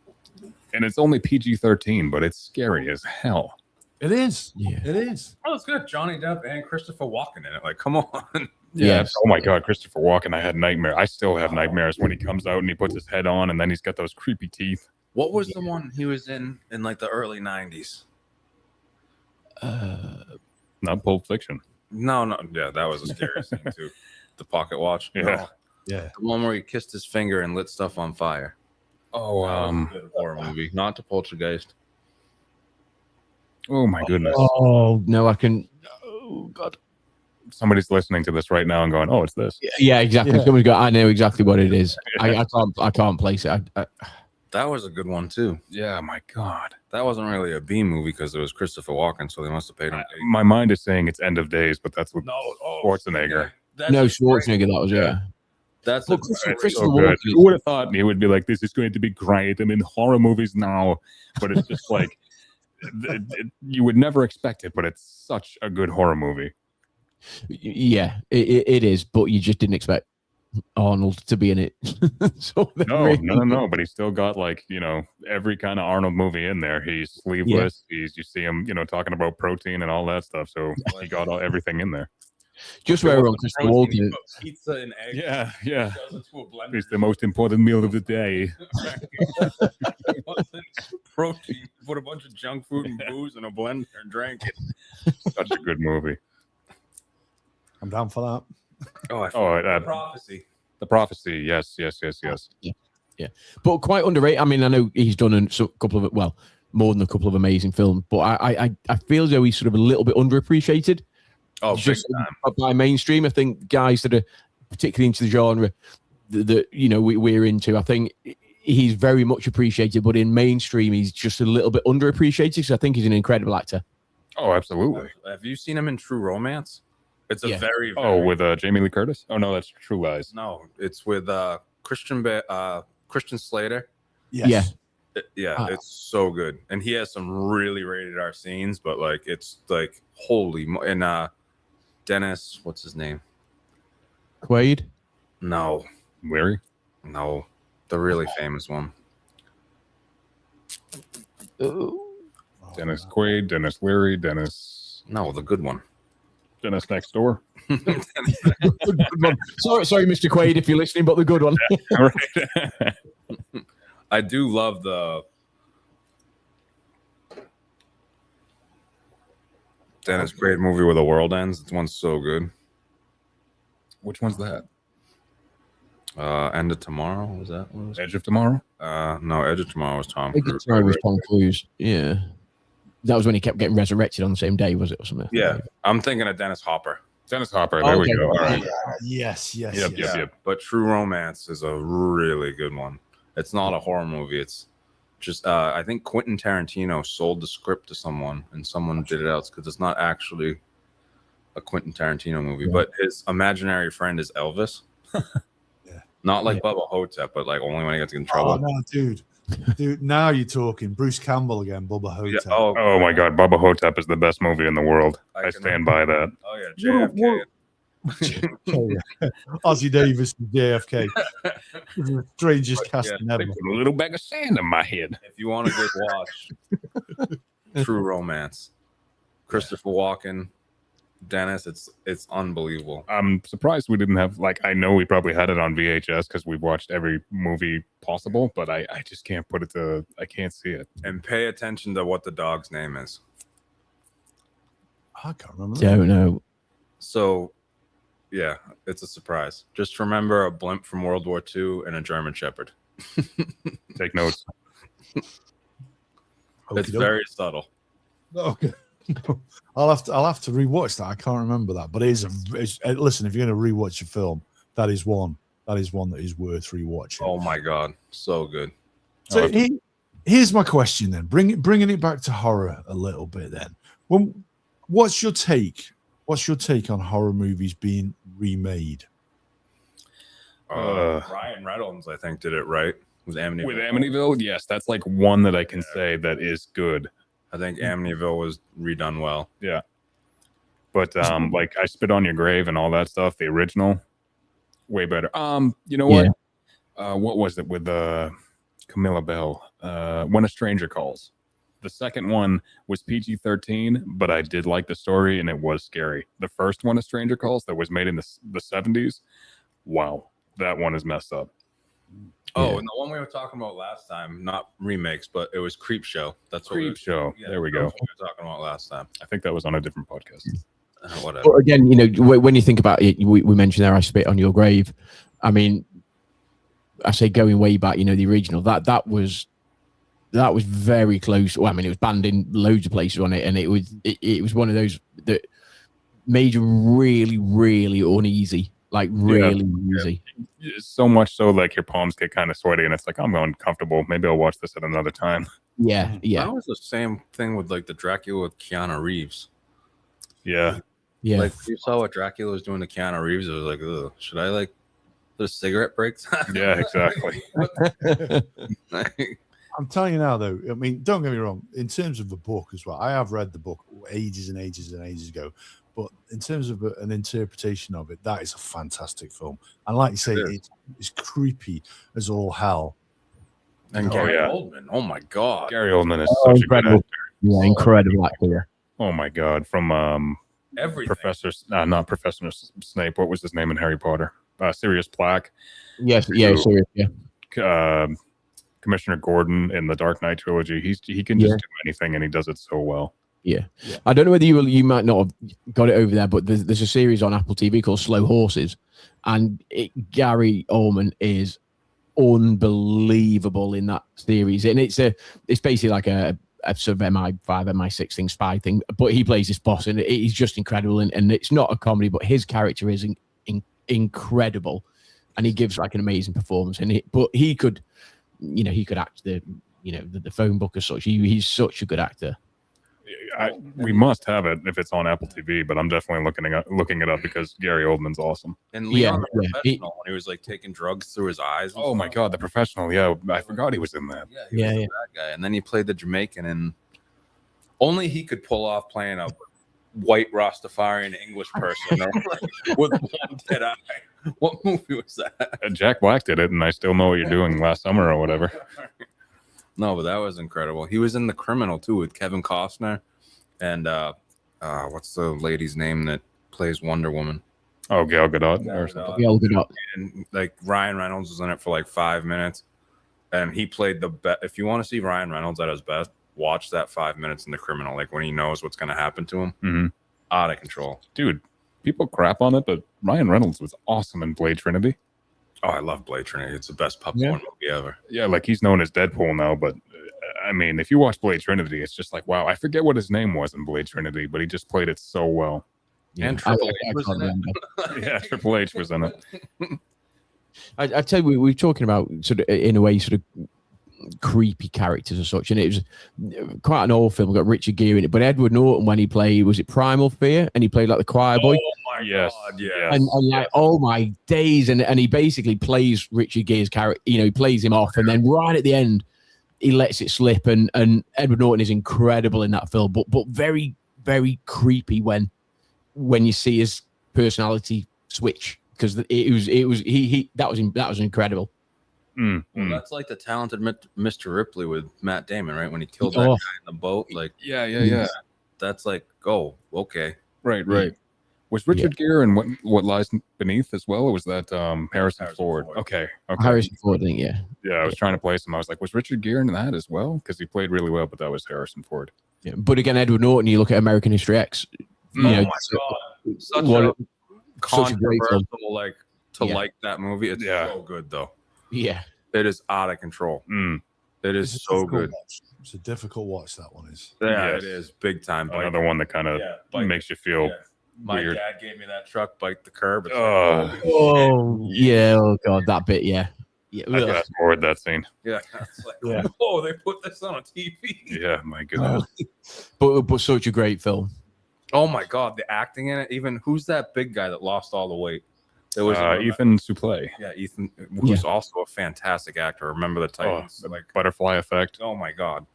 And it's only PG-13, but it's scary as hell. It is. Yeah. It is. Oh, it's good. Johnny Depp and Christopher Walken in it. Like, come on. Yes. Oh my god, Christopher Walken. I had nightmares. I still have nightmares when he comes out and he puts his head on, and then he's got those creepy teeth. What was the one he was in like the early 90s? Not Pulp Fiction. No. Yeah, that was a scary scene too. The pocket watch. Yeah. No. Yeah. The one where he kissed his finger and lit stuff on fire. Oh, That was a good horror movie. Not to Poltergeist. oh my goodness. Oh no, I can. Oh god. Somebody's listening to this right now and going, "Oh, it's this." Yeah, exactly. Yeah. Someone's got. I know exactly what it is. I can't place it. That was a good one too. Yeah, my god. That wasn't really a B movie because it was Christopher Walken, so they must have paid him. My mind is saying it's End of Days, but that's what Oh, Schwarzenegger. That's No, a Schwarzenegger. That was Yeah. That's Well, a Christopher So Walken good. is- Who would have thought he would be like, "This is going to be great"? I'm in horror movies now, but it's just like you would never expect it. But it's such a good horror movie. Yeah, it is. But you just didn't expect Arnold to be in it. So No. But he's still got like every kind of Arnold movie in there. He's sleeveless. You see him talking about protein and all that stuff. So he got everything in there. Just where we're on Christopher Walken. Pizza and eggs. Yeah. Goes into a blender. It's the most important meal of the day. Protein. Put a bunch of junk food and booze in a blender and drank it. Such a good movie. I'm down for that. Oh, Prophecy. The Prophecy. Yes. But quite underrated. I mean, I know he's done a couple of more than a couple of amazing films, but I feel as though he's sort of a little bit underappreciated. Oh, Just big time. by mainstream. I think guys that are particularly into the genre that we're into, I think he's very much appreciated, but in mainstream he's just a little bit underappreciated because I think he's an incredible actor. Oh, absolutely. Have you seen him in True Romance? It's a Yeah. very, Oh, with Jamie Lee Curtis? Oh no, that's True Lies. no, it's with Christian Slater. Yes. Ah. It's so good, and he has some really rated R scenes, but like it's like and Dennis, what's his name? Quaid. No, Larry? no, the really famous one. Dennis Quaid, Dennis Leary, Dennis No, the good one. Dennis Next Door. Good one. Sorry, Mr. Quaid, if you're listening, but the good one. Right. I do love the Dennis Quaid movie where the world ends. This one's so good. Which one's that? End of Tomorrow, was that what it was? Edge of Tomorrow? No, Edge of Tomorrow was Tom I think Cruise. it's sorry, it was Tom Cruise. Yeah. That was when he kept getting resurrected on the same day, was it, or something? Yeah, I'm thinking of Dennis Hopper. Dennis Hopper. There we Okay. go. All right. Yes. Yep. But True Romance is a really good one. It's not a horror movie. It's just I think Quentin Tarantino sold the script to someone, and someone did it out because it's not actually a Quentin Tarantino movie, but his imaginary friend is Elvis. Yeah. Not like Bubba Hotep, but like only when he gets in trouble. Oh no, dude. Now you're talking. Bruce Campbell again, Bubba Hotep. Yeah, oh, Oh my God, Bubba Hotep is the best movie in the world. I I can- stand by that. oh yeah, JFK. Ozzie Davis and JFK. Strangest casting They ever. put a little bag of sand in my head. If you want a good watch, True Romance, Christopher Walken, Dennis, it's unbelievable. I'm surprised we didn't have, like, I know we probably had it on VHS because we've watched every movie possible, but I just can't put it to, I can't see it. And pay attention to what the dog's name is. I can't remember. Don't know. So, yeah, it's a surprise. Just remember a blimp from World War II and a German Shepherd. Take notes. It's very subtle. Okay. I'll have to rewatch that. I can't remember that, but it is listen. If you're going to rewatch a film, that is one that is worth rewatching. Oh my god, so good. So here's my question then. Bringing it back to horror a little bit then. What's your take? What's your take on horror movies being remade? Ryan Reynolds, I think, did it right with Amityville. With Amityville, yes, that's like one that I can say that is good. I think Amityville was redone well. Yeah. But like I Spit on Your Grave and all that stuff, the original, way better. You know what? What was it with Camilla Bell? When a Stranger Calls. The second one was PG-13, but I did like the story and it was scary. The first one, A Stranger Calls, that was made in the 70s. Wow, that one is messed up. Oh, and the one we were talking about last time, not remakes, but it was Creep Show. That's what Creep Show. Yeah, There we that's go. what we were talking about last time. I think that was on a different podcast. Whatever. But again, you know, when you think about it, we mentioned there, I Spit on Your Grave. I mean, I say going way back, you know, the original, that was very close. Well, I mean, it was banned in loads of places on it, and it was one of those that made you really, really uneasy. Like really easy. So much so, like your palms get kind of sweaty, and it's like I'm uncomfortable. Maybe I'll watch this at another time. Yeah. That was the same thing with like the Dracula with Keanu Reeves. Yeah. Like you saw what Dracula was doing to Keanu Reeves. It was like, ugh, should I like put a cigarette breaks? Yeah, exactly. I'm telling you now, though. I mean, don't get me wrong. In terms of the book as well, I have read the book ages and ages and ages ago. But in terms of an interpretation of it, that is a fantastic film. And like you say, it's creepy as all hell. And Gary Oldman, oh my god, Gary Oldman is such incredible. a good actor. Yeah, incredible actor. Oh my god, from everything. not Professor Snape. What was his name in Harry Potter? Sirius Black. Yes, Sirius. Yeah. Commissioner Gordon in the Dark Knight trilogy. He can just do anything, and he does it so well. Yeah. I don't know whether you might not have got it over there, but there's a series on Apple TV called Slow Horses, and Gary Oldman is unbelievable in that series, and it's basically like a sort of MI5, MI6 thing, spy thing, but he plays this boss, and he's just incredible, and it's not a comedy, but his character is incredible, and he gives like an amazing performance, but he could act the phone book as such. He's such a good actor. We must have it if it's on Apple TV, but I'm definitely looking it up because Gary Oldman's awesome. And Leon the yeah. Professional, when he was like taking drugs through his eyes. Oh my God, The Professional. Yeah, I forgot he was in that. He was that guy. And then he played the Jamaican, and only he could pull off playing a white Rastafarian English person with one dead eye. What movie was that? Jack Black did it, and I Still Know What You're Doing last summer or whatever. No, but that was incredible. He was in The Criminal too with Kevin Costner, and what's the lady's name that plays Wonder Woman? Oh, Gal Gadot or something. Gal Gadot. And like Ryan Reynolds was in it for like 5 minutes, and he played the best. If you want to see Ryan Reynolds at his best, watch that 5 minutes in The Criminal. Like when he knows what's going to happen to him, out of control, dude. People crap on it, but Ryan Reynolds was awesome in Blade Trinity. Oh, I love Blade Trinity. It's the best popcorn movie ever. Yeah, like he's known as Deadpool now, but I mean, if you watch Blade Trinity, it's just like, wow, I forget what his name was in Blade Trinity, but he just played it so well. And Triple H was in it. Yeah, Triple H was in it. I tell you, we were talking about sort of, in a way, sort of creepy characters and such, and it was quite an old film. Got Richard Gere in it, but Edward Norton, when he played, was it Primal Fear, and he played like the choir boy. Oh my God, yeah. And like, oh my days, and he basically plays Richard Gere's character. You know, he plays him off, and then right at the end, he lets it slip. And Edward Norton is incredible in that film, but very, very creepy when you see his personality switch, because that was incredible. Well, that's like the Talented Mr. Ripley with Matt Damon, right? When he killed that guy in the boat, like yeah. That's like, oh, okay, right. Was Richard Gere in What Lies Beneath as well, or was that Harrison Ford? Okay. Harrison Ford, I think, yeah. I was trying to place him. I was like, was Richard Gere in that as well? Because he played really well, but that was Harrison Ford. Yeah, but again, Edward Norton, you look at American History X. My God, such a controversial, like like that movie. It's so good though. Yeah, it is out of control. It is so good. It's a difficult watch. That one is. Yeah, it is big time. Another one that kind of makes you feel. My weird. dad gave me that truck, bite the curb. Oh God, that bit, yeah. I fast forward that scene. Yeah, it's like, oh, they put this on a TV. Yeah, my goodness. But such a great film. Oh my God, the acting in it. Even who's that big guy that lost all the weight? It was Ethan Suplee. Yeah, Ethan, who's also a fantastic actor. Remember the Titans? Like Butterfly Effect. Oh my God,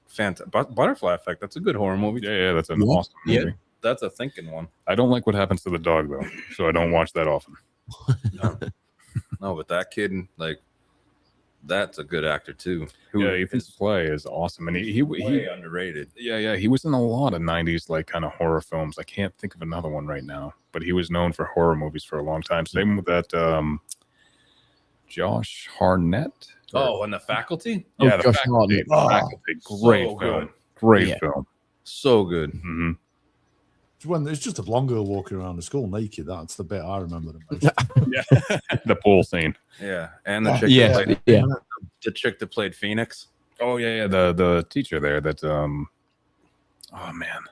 Butterfly Effect. That's a good horror movie. Yeah, that's an awesome movie. Yeah, that's a thinking one. I don't like What Happens to the Dog though, so I don't watch that often. No, but that kid, like, that's a good actor too. Ethan Suplee is awesome, and he way underrated. Yeah, he was in a lot of '90s like kind of horror films. I can't think of another one right now, but he was known for horror movies for a long time. Same with that Josh Hartnett. Oh, and The Faculty. Yeah, The Faculty. Great so film. Good. Great film. So good. Mm-hmm. When there's just a blonde girl walking around the school naked. That's the bit I remember the most. Yeah, the pool scene. Yeah, and the chick. The chick that played Phoenix. Oh yeah. The teacher there. That oh man.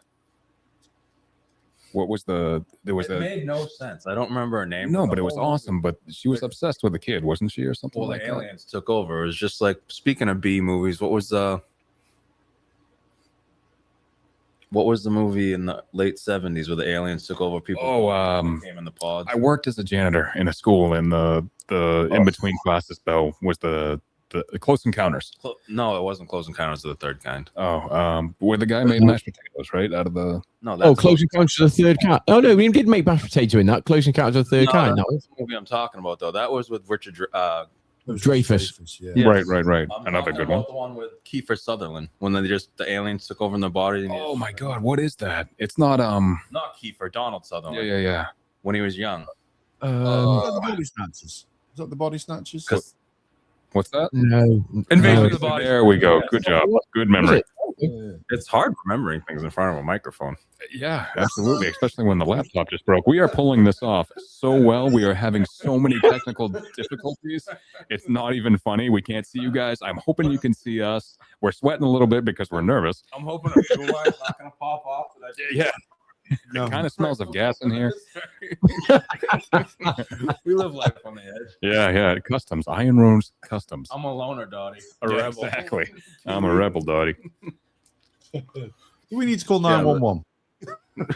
What was there was it made no sense. I don't remember her name. No, but it was awesome. But she was obsessed with the kid, wasn't she, or something? Well, like the aliens took over. It was just like, speaking of B movies, what was the movie in the late 70s where the aliens took over people? Came in the pods. I worked as a janitor in a school, and the in between classes though was the Close Encounters. No, it wasn't Close Encounters of the Third Kind. Where the guy made mashed potatoes, right? Out of the Close Encounters of the Third Kind. Oh no, we did make mashed potato in that. Close Encounters of the Third Kind. That's the movie I'm talking about though. That was with Richard Dreyfuss. Yeah. Right. Another good one. The one with Kiefer Sutherland when the aliens took over in the body. Oh my God, what is that? It's not not Kiefer, Donald Sutherland. Yeah. When he was young. The Body Snatchers. Is that the Body Snatchers? What's that? No. Invasion of the Body. There we go. Good job. Good memory. It's hard remembering things in front of a microphone. Yeah, absolutely. Especially when the laptop just broke. We are pulling this off so well. We are having so many technical difficulties. It's not even funny. We can't see you guys. I'm hoping you can see us. We're sweating a little bit because we're nervous. I'm hoping a fuel line's not going to pop off. Yeah. It kind of smells of gas in here. We live life on the edge. Yeah. Customs. Iron Rose Customs. I'm a loner, Dottie. A rebel. Exactly. I'm a rebel, Dottie. We need to call 911.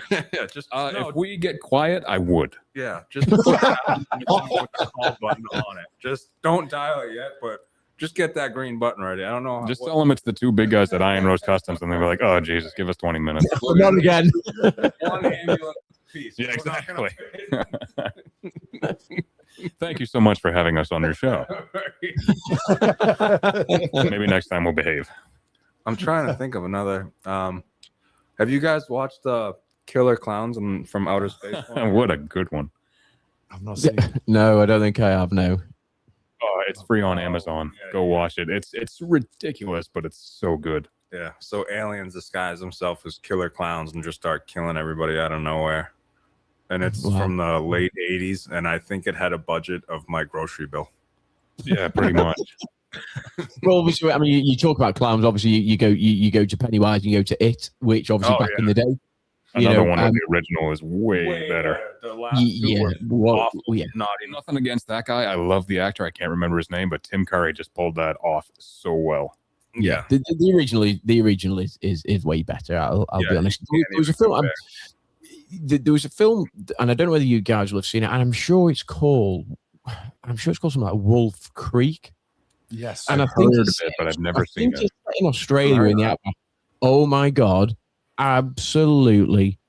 Yeah, just no, if we get quiet, I would. yeah, just put that with the call button on it. Just don't dial it yet, but just get that green button ready. I don't know. Just tell them it's the two big guys at Iron Rose Customs, and they were like, "Oh Jesus, give us 20 minutes." Not again. One ambulance piece. Yeah, exactly. Thank you so much for having us on your show. Maybe next time we'll behave. I'm trying to think of another. Have you guys watched the Killer Clowns from Outer Space? What a good one. I've not seen it. No, I don't think I have. No. Oh, it's free on Amazon. Yeah, Go watch it. It's ridiculous, but it's so good. Yeah. So aliens disguise themselves as killer clowns and just start killing everybody out of nowhere. And it's from the late 80s, and I think it had a budget of my grocery bill. Yeah, pretty much. Well, obviously, I mean, you talk about clowns. Obviously, you go to Pennywise, and you go to It, which obviously back in the day. Another one of the original is way better. The last two were awful. Naughty. Nothing against that guy. I love the actor. I can't remember his name, but Tim Curry just pulled that off so well. Yeah. The original is way better. I'll be honest. There was a film. There was a film, and I don't know whether you guys will have seen it. And I'm sure it's called something like Wolf Creek. Yes, And I've heard of it, but I've never seen it. It's in Australia in the outback. Oh my god, absolutely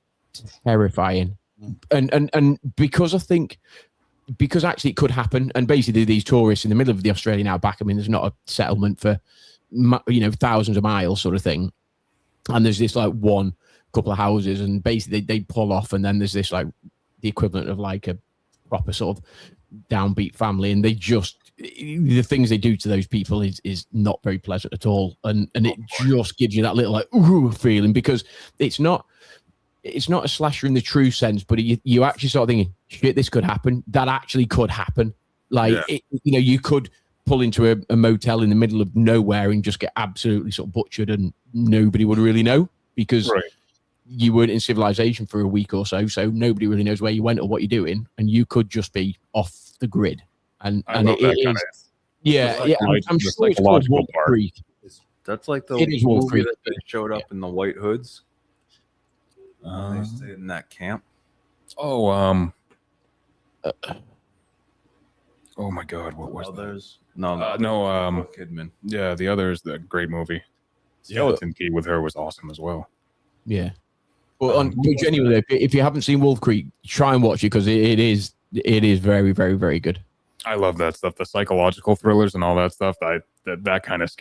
terrifying. And because actually it could happen, and basically these tourists in the middle of the Australian outback. I mean, there's not a settlement for thousands of miles, sort of thing. And there's this like one couple of houses, and basically they pull off, and then there's this like the equivalent of like a proper sort of downbeat family, and they just the things they do to those people is not very pleasant at all, and it just gives you that little like ooh feeling, because it's not a slasher in the true sense, but you actually start thinking, shit, this could happen. That actually could happen. Like you could pull into a motel in the middle of nowhere and just get absolutely sort of butchered, and nobody would really know, because you weren't in civilization for a week or so nobody really knows where you went or what you're doing, and you could just be off the grid. And it is, I'm sure it's called Wolf Creek. That's like the movie that they showed up in the White Hoods. They stayed in that camp. Oh my God, what was Others? that? No, Kidman. Yeah, the other is the great movie. Skeleton Key with her was awesome as well. Yeah. Well, genuinely, if you haven't seen Wolf Creek, try and watch it, because it is very, very, very good. I love that stuff. The psychological thrillers and all that stuff. That kind of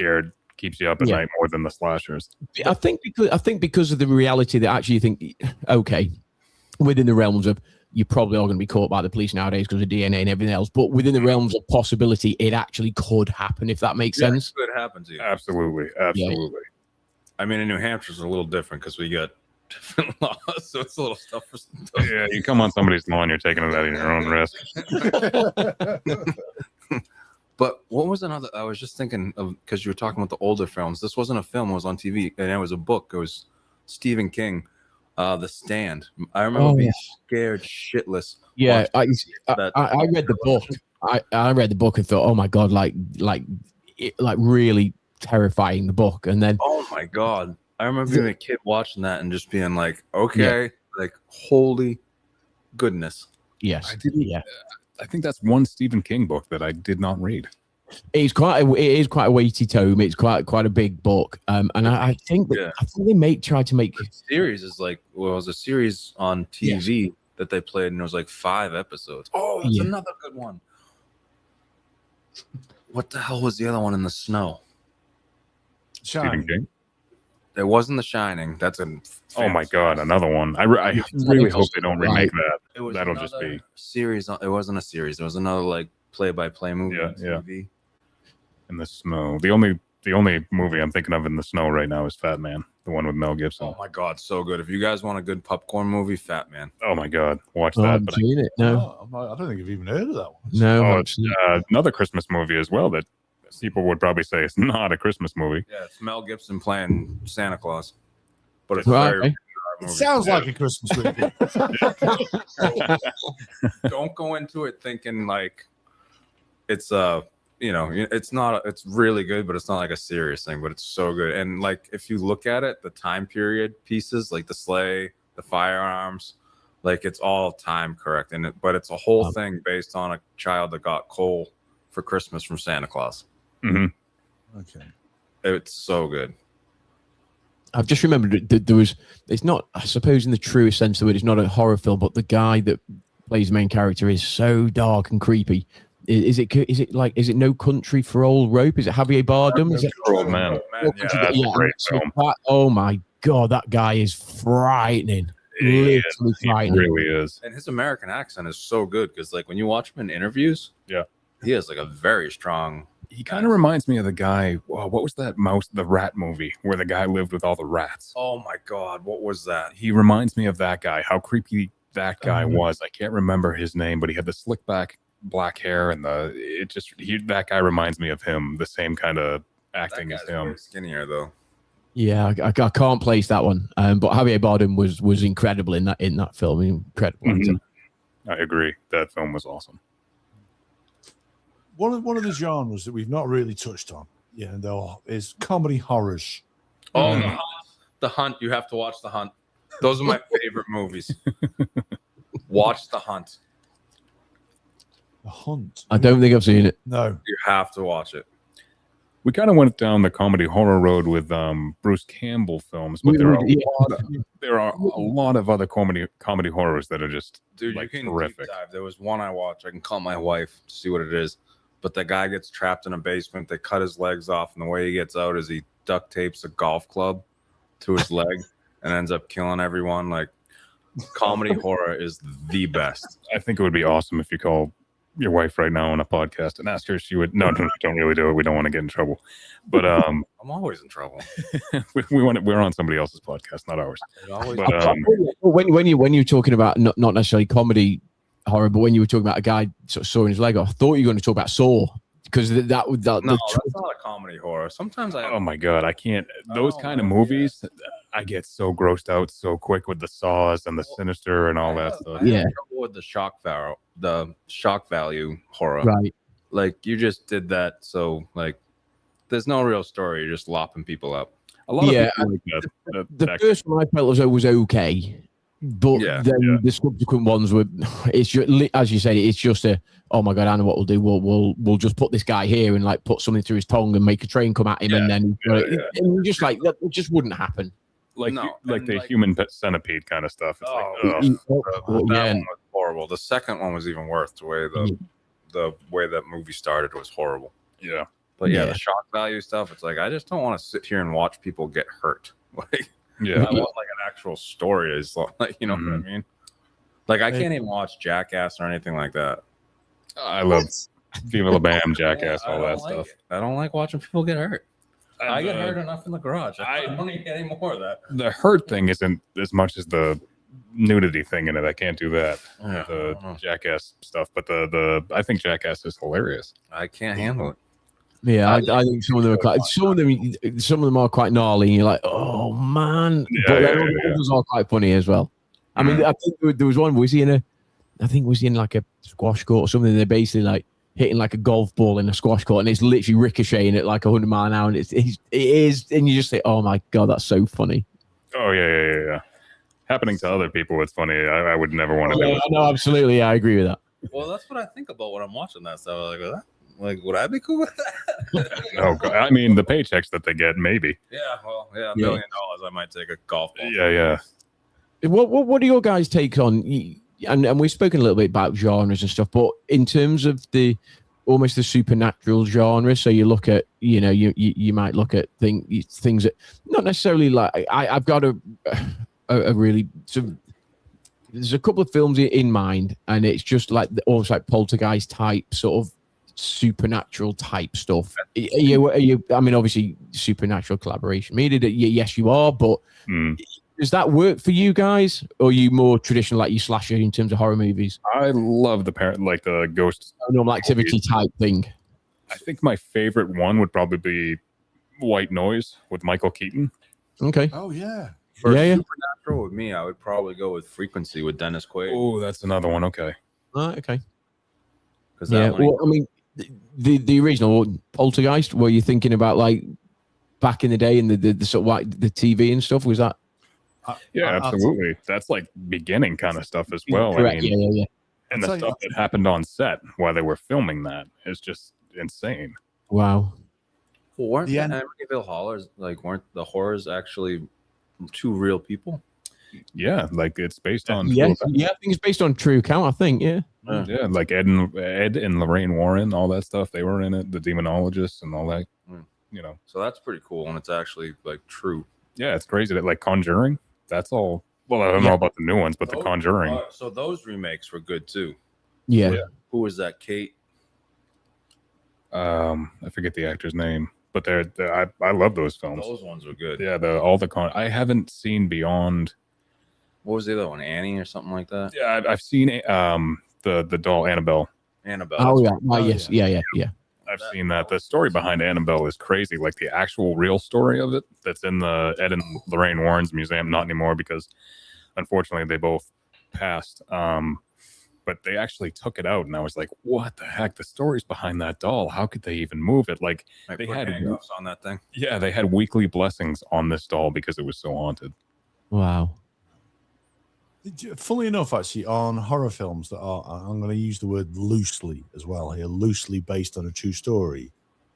keeps you up at night more than the slashers. I think because of the reality that actually you think, okay, within the realms of you probably are going to be caught by the police nowadays because of DNA and everything else, but within the realms of possibility, it actually could happen, if that makes sense. It could happen to you. Absolutely. Yeah. I mean, in New Hampshire, it's a little different because we got different laws, so it's a little stuff. Yeah, you come on somebody's lawn, you're taking it at your own risk. But what was another? I was just thinking of, because you were talking about the older films. This wasn't a film; it was on TV, and it was a book. It was Stephen King, The Stand. I remember being scared shitless. Yeah, I read the book. I read the book and thought, oh my god, like really terrifying, the book. And then, oh my god, I remember being a kid watching that and just being like, okay, like holy goodness. Yes, I think that's one Stephen King book that I did not read. It is quite a weighty tome. It's quite a big book. And I think they tried to make the series is like, well, it was a series on TV that they played, and it was like 5 episodes. Oh, that's another good one. What the hell was the other one in the snow? Stephen King. It wasn't The Shining. That's a oh my god, another one. I really hope they don't remake that. That'll just be series. It wasn't a series. It was another like play-by-play movie on TV. In the snow. The only movie I'm thinking of in the snow right now is Fat Man, the one with Mel Gibson. Oh my god, so good! If you guys want a good popcorn movie, Fat Man. Oh my god, watch that. I haven't seen it. No, I don't think I've even heard of that one. No, another Christmas movie as well that people would probably say it's not a Christmas movie. Yeah, it's Mel Gibson playing Santa Claus, but it's very. It sounds like a Christmas movie. Don't go into it thinking like it's a you know, it's not, it's really good, but it's not like a serious thing, but it's so good. And like, if you look at it, the time period pieces, like the sleigh, the firearms, like it's all time correct. And but it's a whole thing based on a child that got coal for Christmas from Santa Claus. Mm-hmm. Okay. It's so good. I've just remembered that there was, it's not, I suppose in the truest sense of the word, it's not a horror film, but the guy that plays the main character is so dark and creepy. Is it No Country for Old Rope? Is it Javier Bardem? Is it Old Man? Yeah, that's a great film. Oh my God, that guy is frightening. Literally frightening. He really is. and his American accent is so good because like when you watch him in interviews, he has like a very strong. He kind of reminds me of the guy. What was that the rat movie where the guy lived with all the rats? Oh my God, what was that? He reminds me of that guy. How creepy that guy was. I can't remember his name, but he had the slick back black hair and that guy reminds me of him. The same kind of acting as him. Skinnier though. Yeah, I can't place that one. But Javier Bardem was incredible in that film. Incredible. Mm-hmm. I agree. That film was awesome. One of the genres that we've not really touched on, though, is comedy horrors. Oh, The Hunt. You have to watch The Hunt. Those are my favorite movies. Watch The Hunt. The Hunt. I don't think I've seen it. No. You have to watch it. We kind of went down the comedy horror road with Bruce Campbell films, but there are a lot of other comedy horrors that are just Dude, like you can terrific. deep dive. There was one I watched. I can call my wife to see what it is. But the guy gets trapped in a basement. They cut his legs off, and the way he gets out is he duct tapes a golf club to his leg and ends up killing everyone. Like, comedy horror is the best. I think it would be awesome if you call your wife right now on a podcast and ask her if she would. No, don't really do it. We don't want to get in trouble. But I'm always in trouble. we're on somebody else's podcast, not ours. But when you're talking about not necessarily comedy horror, but when you were talking about a guy sort of sawing his leg off, I thought you were going to talk about Saw, because No, that's not a comedy horror. Sometimes oh my God, I can't. Those kind of movies, I get so grossed out so quick with the saws and the sinister and all that stuff. Yeah, with the shock value horror. Right. Like, you just did that, so like, there's no real story. You're just lopping people up. A lot of people like the first one I felt was okay, but then the subsequent ones were. It's just, as you say, it's just oh my God, I know what we'll do. We'll just put this guy here and like put something through his tongue and make a train come at him, and then and just like that just wouldn't happen. The human centipede kind of stuff. It's that one was horrible. The second one was even worse. The way that movie started was horrible. Yeah. But the shock value stuff, it's like, I just don't want to sit here and watch people get hurt. Like, I want like an actual story. Is like, you know what I mean? Like, I can't even watch Jackass or anything like that. I love Viva La Bam, Jackass, all that stuff. I don't like watching people get hurt. I get hurt enough in the garage. I don't need any more of that. The hurt thing isn't as much as the nudity thing in it. I can't do that. The Jackass stuff, but I think Jackass is hilarious. I can't handle it. Yeah, I think some of them are some of them are quite gnarly, and you're like, oh man. But others are quite funny as well. I mean, I think there was one. Was he in like a squash court or something? They're basically like hitting like a golf ball in a squash court, and it's literally ricocheting at like 100 miles an hour, and it is, and you just say, oh my God, that's so funny. Oh yeah. Happening to other people, it's funny. I would never want to do it. No, absolutely, I agree with that. Well, that's what I think about when I'm watching that stuff. Like, would I be cool with that? Oh God. I mean, the paychecks that they get, maybe. Yeah, well, $1 million, I might take a golf ball. Yeah. What are your guys' takes on? And we've spoken a little bit about genres and stuff, but in terms of almost the supernatural genre, so you look at, you might look at things that not necessarily like I've got a really there's a couple of films in mind, and it's just like almost like poltergeist type sort of supernatural type stuff. Are you I mean, obviously supernatural collaboration media, yes you are, but does that work for you guys, or are you more traditional like you slasher in terms of horror movies? I love the ghost normal activity type thing. I think my favorite one would probably be White Noise with Michael Keaton. Okay. Oh yeah. For supernatural with me, I would probably go with Frequency with Dennis Quaid. Oh, that's another one. Okay. Okay. Because the original Poltergeist? Were you thinking about like back in the day and the sort of like the TV and stuff? Was that? Yeah, absolutely. That's like beginning kind of stuff as well. Correct. I mean, Yeah. and the stuff that happened on set while they were filming that is just insane. Wow. Well, weren't the Amityville Horrors weren't the horrors actually two real people? Yeah, like it's based on. Yeah, I think it's based on true account. I think. Yeah. Yeah, like Ed and Lorraine Warren, all that stuff. They were in it. The demonologists and all that. You know. So that's pretty cool, and it's actually like true. Yeah, it's crazy that like Conjuring. That's all. Well, I don't know about the new ones, but The Conjuring. So those remakes were good too. Yeah. Who was that? Kate. I forget the actor's name, but I love those films. Those ones were good. Yeah, I haven't seen Beyond. What was the other one? Annie or something like that? Yeah, I've seen the doll Annabelle. Annabelle. Oh yeah. Oh yes. Yeah. I've seen that. The story behind Annabelle is crazy. Like the actual real story of it that's in the Ed and Lorraine Warren's museum. Not anymore because unfortunately they both passed. But they actually took it out, and I was like, "What the heck? The stories behind that doll? How could they even move it? Like they had handcuffs on that thing. Yeah, they had weekly blessings on this doll because it was so haunted. Wow. Funnily enough, actually, on horror films that are, I'm going to use the word loosely as well here, loosely based on a true story.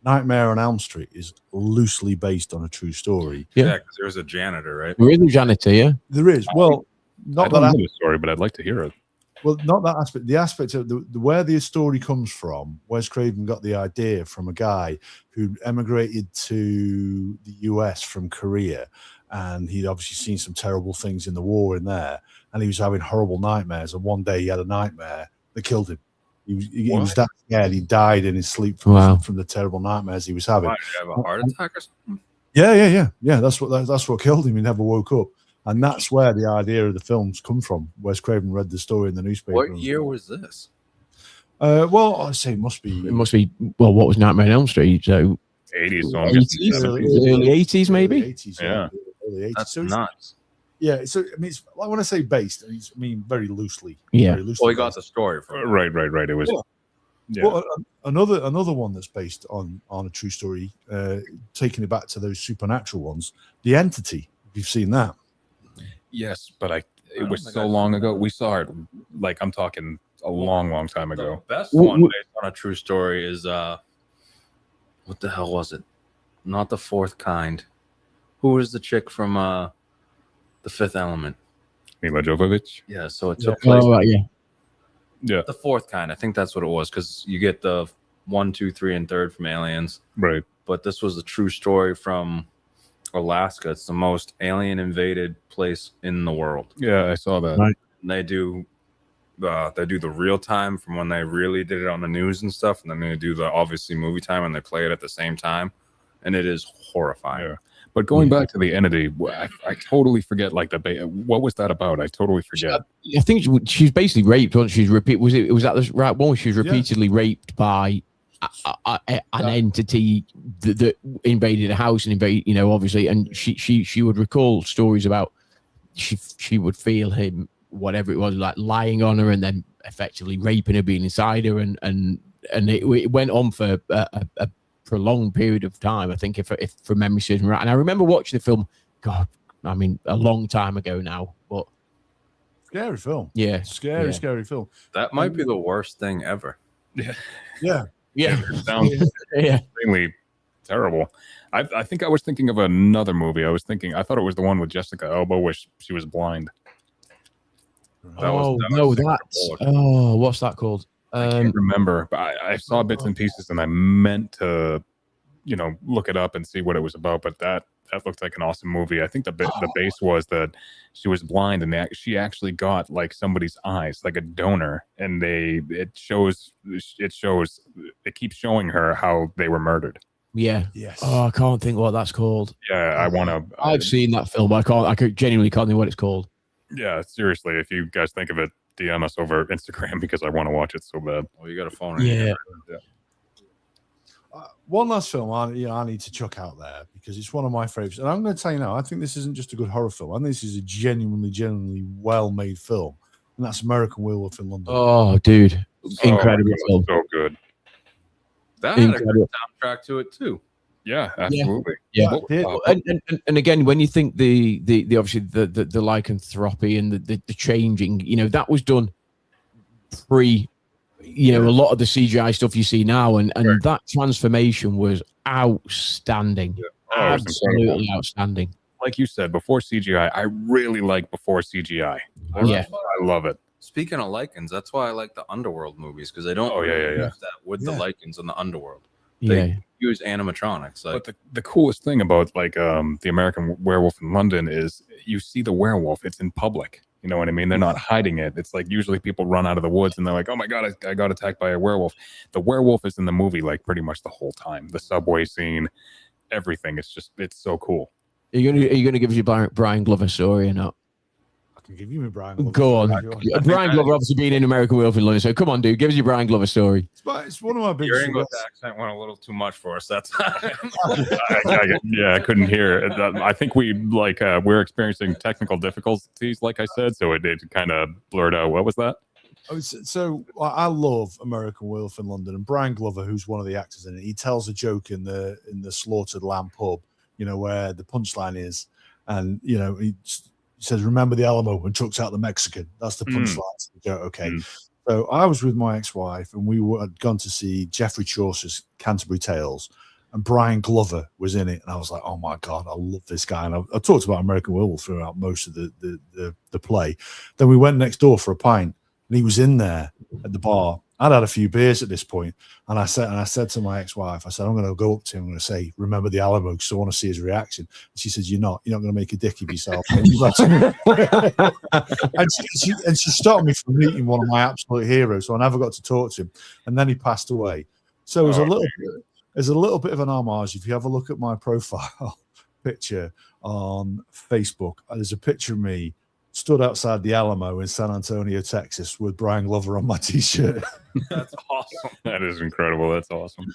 Nightmare on Elm Street is loosely based on a true story. Yeah, because there's a janitor, right? There is a janitor, yeah. There is. Well, I don't know the story, but I'd like to hear it. Well, not that aspect. The aspect of where the story comes from, Wes Craven got the idea from a guy who emigrated to the US from Korea, and he'd obviously seen some terrible things in the war in there, and he was having horrible nightmares. And one day he had a nightmare that killed him. He was that scared. He died in his sleep from the terrible nightmares he was having. Why, did he have a heart attack or something? Yeah. That's what killed him. He never woke up. And that's where the idea of the films come from. Wes Craven read the story in the newspaper. What year was this? Well, I'd say it must be. Well, what was Nightmare on Elm Street? So 80s, so early 80s, maybe. Early 80s, yeah. Early 80s. That's so nuts. Yeah, so I mean, when I say based, I mean very loosely. Yeah. Very loosely Well, he got the story from. Right. It was. Yeah. Well, another one that's based on a true story, taking it back to those supernatural ones, The Entity. If you've seen that. Yes, but it was so long ago. We saw it, like I'm talking a long time ago. The best one based on a true story is what the hell was it? Not The Fourth Kind. Who was the chick from The Fifth Element? Mila Jovovich. Yeah, so it took place. Oh, right, Yeah. The Fourth Kind. I think that's what it was because you get the 1, 2, 3, and third from Aliens. Right. But this was a true story from Alaska. It's the most alien invaded place in the world. Yeah, I saw that. Right. And they do the real time from when they really did it on the news and stuff, and then they do the obviously movie time and they play it at the same time, and it is horrifying. Yeah. But going back to The Entity, I totally forget like what was that about? I totally forget. I think she's basically raped. Wasn't she? Was that the right one? She was repeatedly raped by an entity that invaded a house and obviously, and she would recall stories about she would feel him, whatever it was, like lying on her and then effectively raping her, being inside her, and it went on for a prolonged period of time. I think if from memory serves me right, and I remember watching the film. God, I mean, a long time ago now, but scary film. Yeah, scary film. That might be the worst thing ever. Yeah. It sounds extremely terrible. I think I was thinking of another movie. I thought it was the one with Jessica Alba where she was blind. What's that called? I can't remember, but I saw bits and pieces, and I meant to, look it up and see what it was about. But that looked like an awesome movie. I think the base was that she was blind, and she actually got like somebody's eyes, like a donor, and it keeps showing her how they were murdered. Yeah. Yes. Oh, I can't think what that's called. Yeah, I've seen that film, but I genuinely can't think what it's called. Yeah, seriously, if you guys think of it, DM us over Instagram because I want to watch it so bad. Well, you got a phone. Yeah. One last film I need to chuck out there because it's one of my favorites, and I'm going to tell you now, I think this isn't just a good horror film. I think this is a genuinely well-made film, and that's American Werewolf in London. Oh, dude, incredible film. So good. That had a Incredible. good soundtrack to it too. Yeah, absolutely. Yeah. What- Yeah. And again, when you think the obviously the lycanthropy and the changing, that was done pre, a lot of the CGI stuff you see now, and that transformation was outstanding. Oh, it was Absolutely incredible. outstanding. Like you said, before CGI, I really like before CGI. Yeah. I love it. Speaking of Lycans, that's why I like the Underworld movies, because they don't Oh, yeah. use that with the Lycans in the Underworld. Yeah. They use animatronics. Like, But the coolest thing about like the American Werewolf in London is you see the werewolf. It's in public. You know what I mean? They're not hiding it. It's like usually people run out of the woods and they're like, "Oh my god, I got attacked by a werewolf." The werewolf is in the movie like pretty much the whole time. The subway scene, everything. It's so cool. Are you gonna give us your Brian Glover story or not? I can give you my Brian Glover. Go on. if you want. Brian Glover obviously being in American Werewolf in London, so come on, dude, give us your Brian Glover story. It's one of my your biggest. English accent went a little too much for us that time. I couldn't hear it. I think we're experiencing technical difficulties, like I said, so it kind of blurred out. What was that? So I love American Werewolf in London, and Brian Glover, who's one of the actors in it, he tells a joke in the Slaughtered Lamb pub, where the punchline is, and he says, "Remember the Alamo," and chucks out the Mexican. That's the punchline. So, okay. So I was with my ex-wife, and we had gone to see Geoffrey Chaucer's Canterbury Tales, and Brian Glover was in it, and I was like, "Oh my god, I love this guy!" And I talked about American Werewolf throughout most of the play. Then we went next door for a pint, and he was in there at the bar. I'd had a few beers at this point, and I said to my ex-wife, I said, "I'm going to go up to him. I'm going to say, 'Remember the Alamo,' because I want to see his reaction." And she says, You're not going to make a dick of yourself." and she stopped me from meeting one of my absolute heroes, so I never got to talk to him. And then he passed away. So there's a little bit of an homage. If you have a look at my profile picture on Facebook, there's a picture of me stood outside the Alamo in San Antonio, Texas, with Brian Glover on my t-shirt. That's awesome. That is incredible. That's awesome.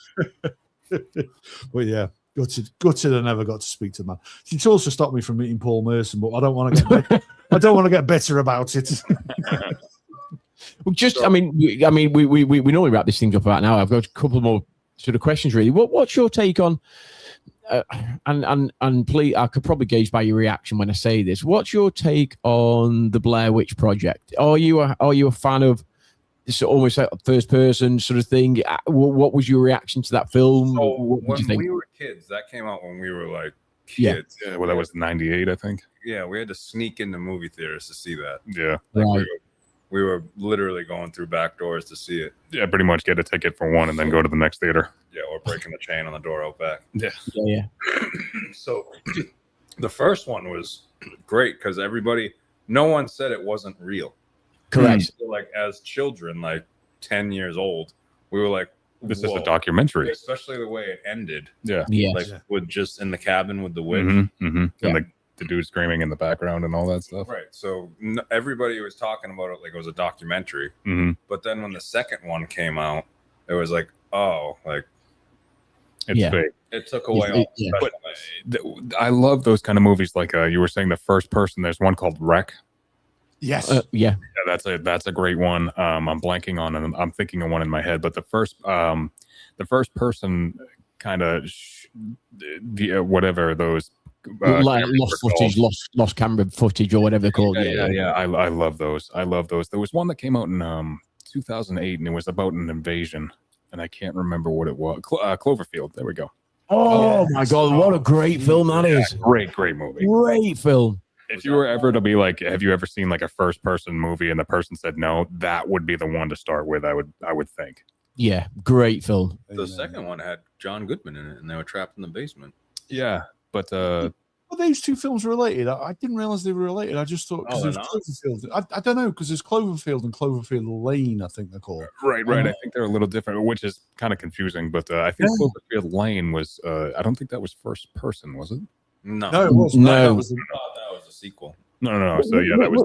But yeah, gutted I never got to speak to the man. She also stopped me from meeting Paul Merson, but I don't want to get bitter about it. Well, we normally wrap this thing up about now. I've got a couple more sort of questions really. What's your take on? And please, I could probably gauge by your reaction when I say this. What's your take on the Blair Witch Project? Are you a fan of this almost like first person sort of thing? What was your reaction to that film? So What did you think? we were kids, that came out when we were like kids. Yeah, well, that was 98, I think. Yeah, we had to sneak into movie theaters to see that. Yeah. Right. We were literally going through back doors to see it. Yeah, pretty much get a ticket for one and then go to the next theater. Yeah, or breaking the chain on the door out back. Yeah. So the first one was great because no one said it wasn't real. Correct. So, like, as children, like 10 years old, we were like, This is whoa. a documentary. Especially the way it ended. Yeah. Yes. Like with just in the cabin with the witch. And the dude screaming in the background and all that stuff. Right. So everybody was talking about it like it was a documentary. But then when the second one came out, it was like, oh, like It's fake. it took away all the But specialness. I love those kind of movies. Like you were saying, the first person. There's one called Wreck. Yes. Yeah. Yeah, that's a great one. I'm blanking on it. I'm thinking of one in my head, but the first person kind of whatever those lost footage, lost camera footage, or whatever they're called. Yeah. I love those. There was one that came out in 2008, and it was about an invasion, and I can't remember what it was. Cloverfield. There we go. Oh my god, what a great film that is! Great movie. Great film. If you were ever to be like, have you ever seen like a first person movie and the person said no, that would be the one to start with. I would think. Yeah, great film. The second one had John Goodman in it, and they were trapped in the basement. Yeah, but Are those two films related? I didn't realize they were related. I just thought because there's Cloverfield. I don't know, because there's Cloverfield and Cloverfield Lane, I think they're called. Right. I think they're a little different, which is kind of confusing. But I think Cloverfield Lane was. I don't think that was first person, was it? No, it wasn't. No. that was a sequel. No. So yeah, that was.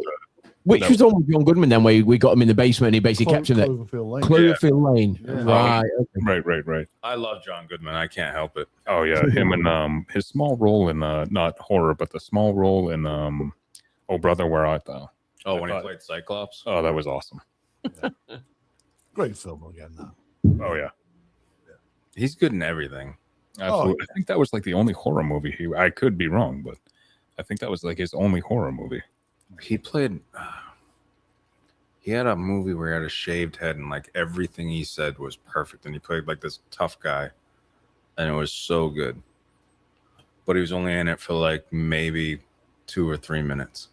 Which was the one with John Goodman then, where we got him in the basement and he basically kept him there. Cloverfield Lane. Cloverfield Lane. Yeah. Right. Right. I love John Goodman. I can't help it. Oh yeah, him and his small role in not horror, but the small role in Oh Brother, Where Art Thou? Oh, when he played Cyclops. Oh, that was awesome. Great film again. Now. Oh yeah. He's good in everything. Absolutely. yeah. I think that was like the only horror movie I could be wrong, but I think that was like his only horror movie. He played. He had a movie where he had a shaved head and like everything he said was perfect, and he played like this tough guy, and it was so good. But he was only in it for like maybe 2 or 3 minutes.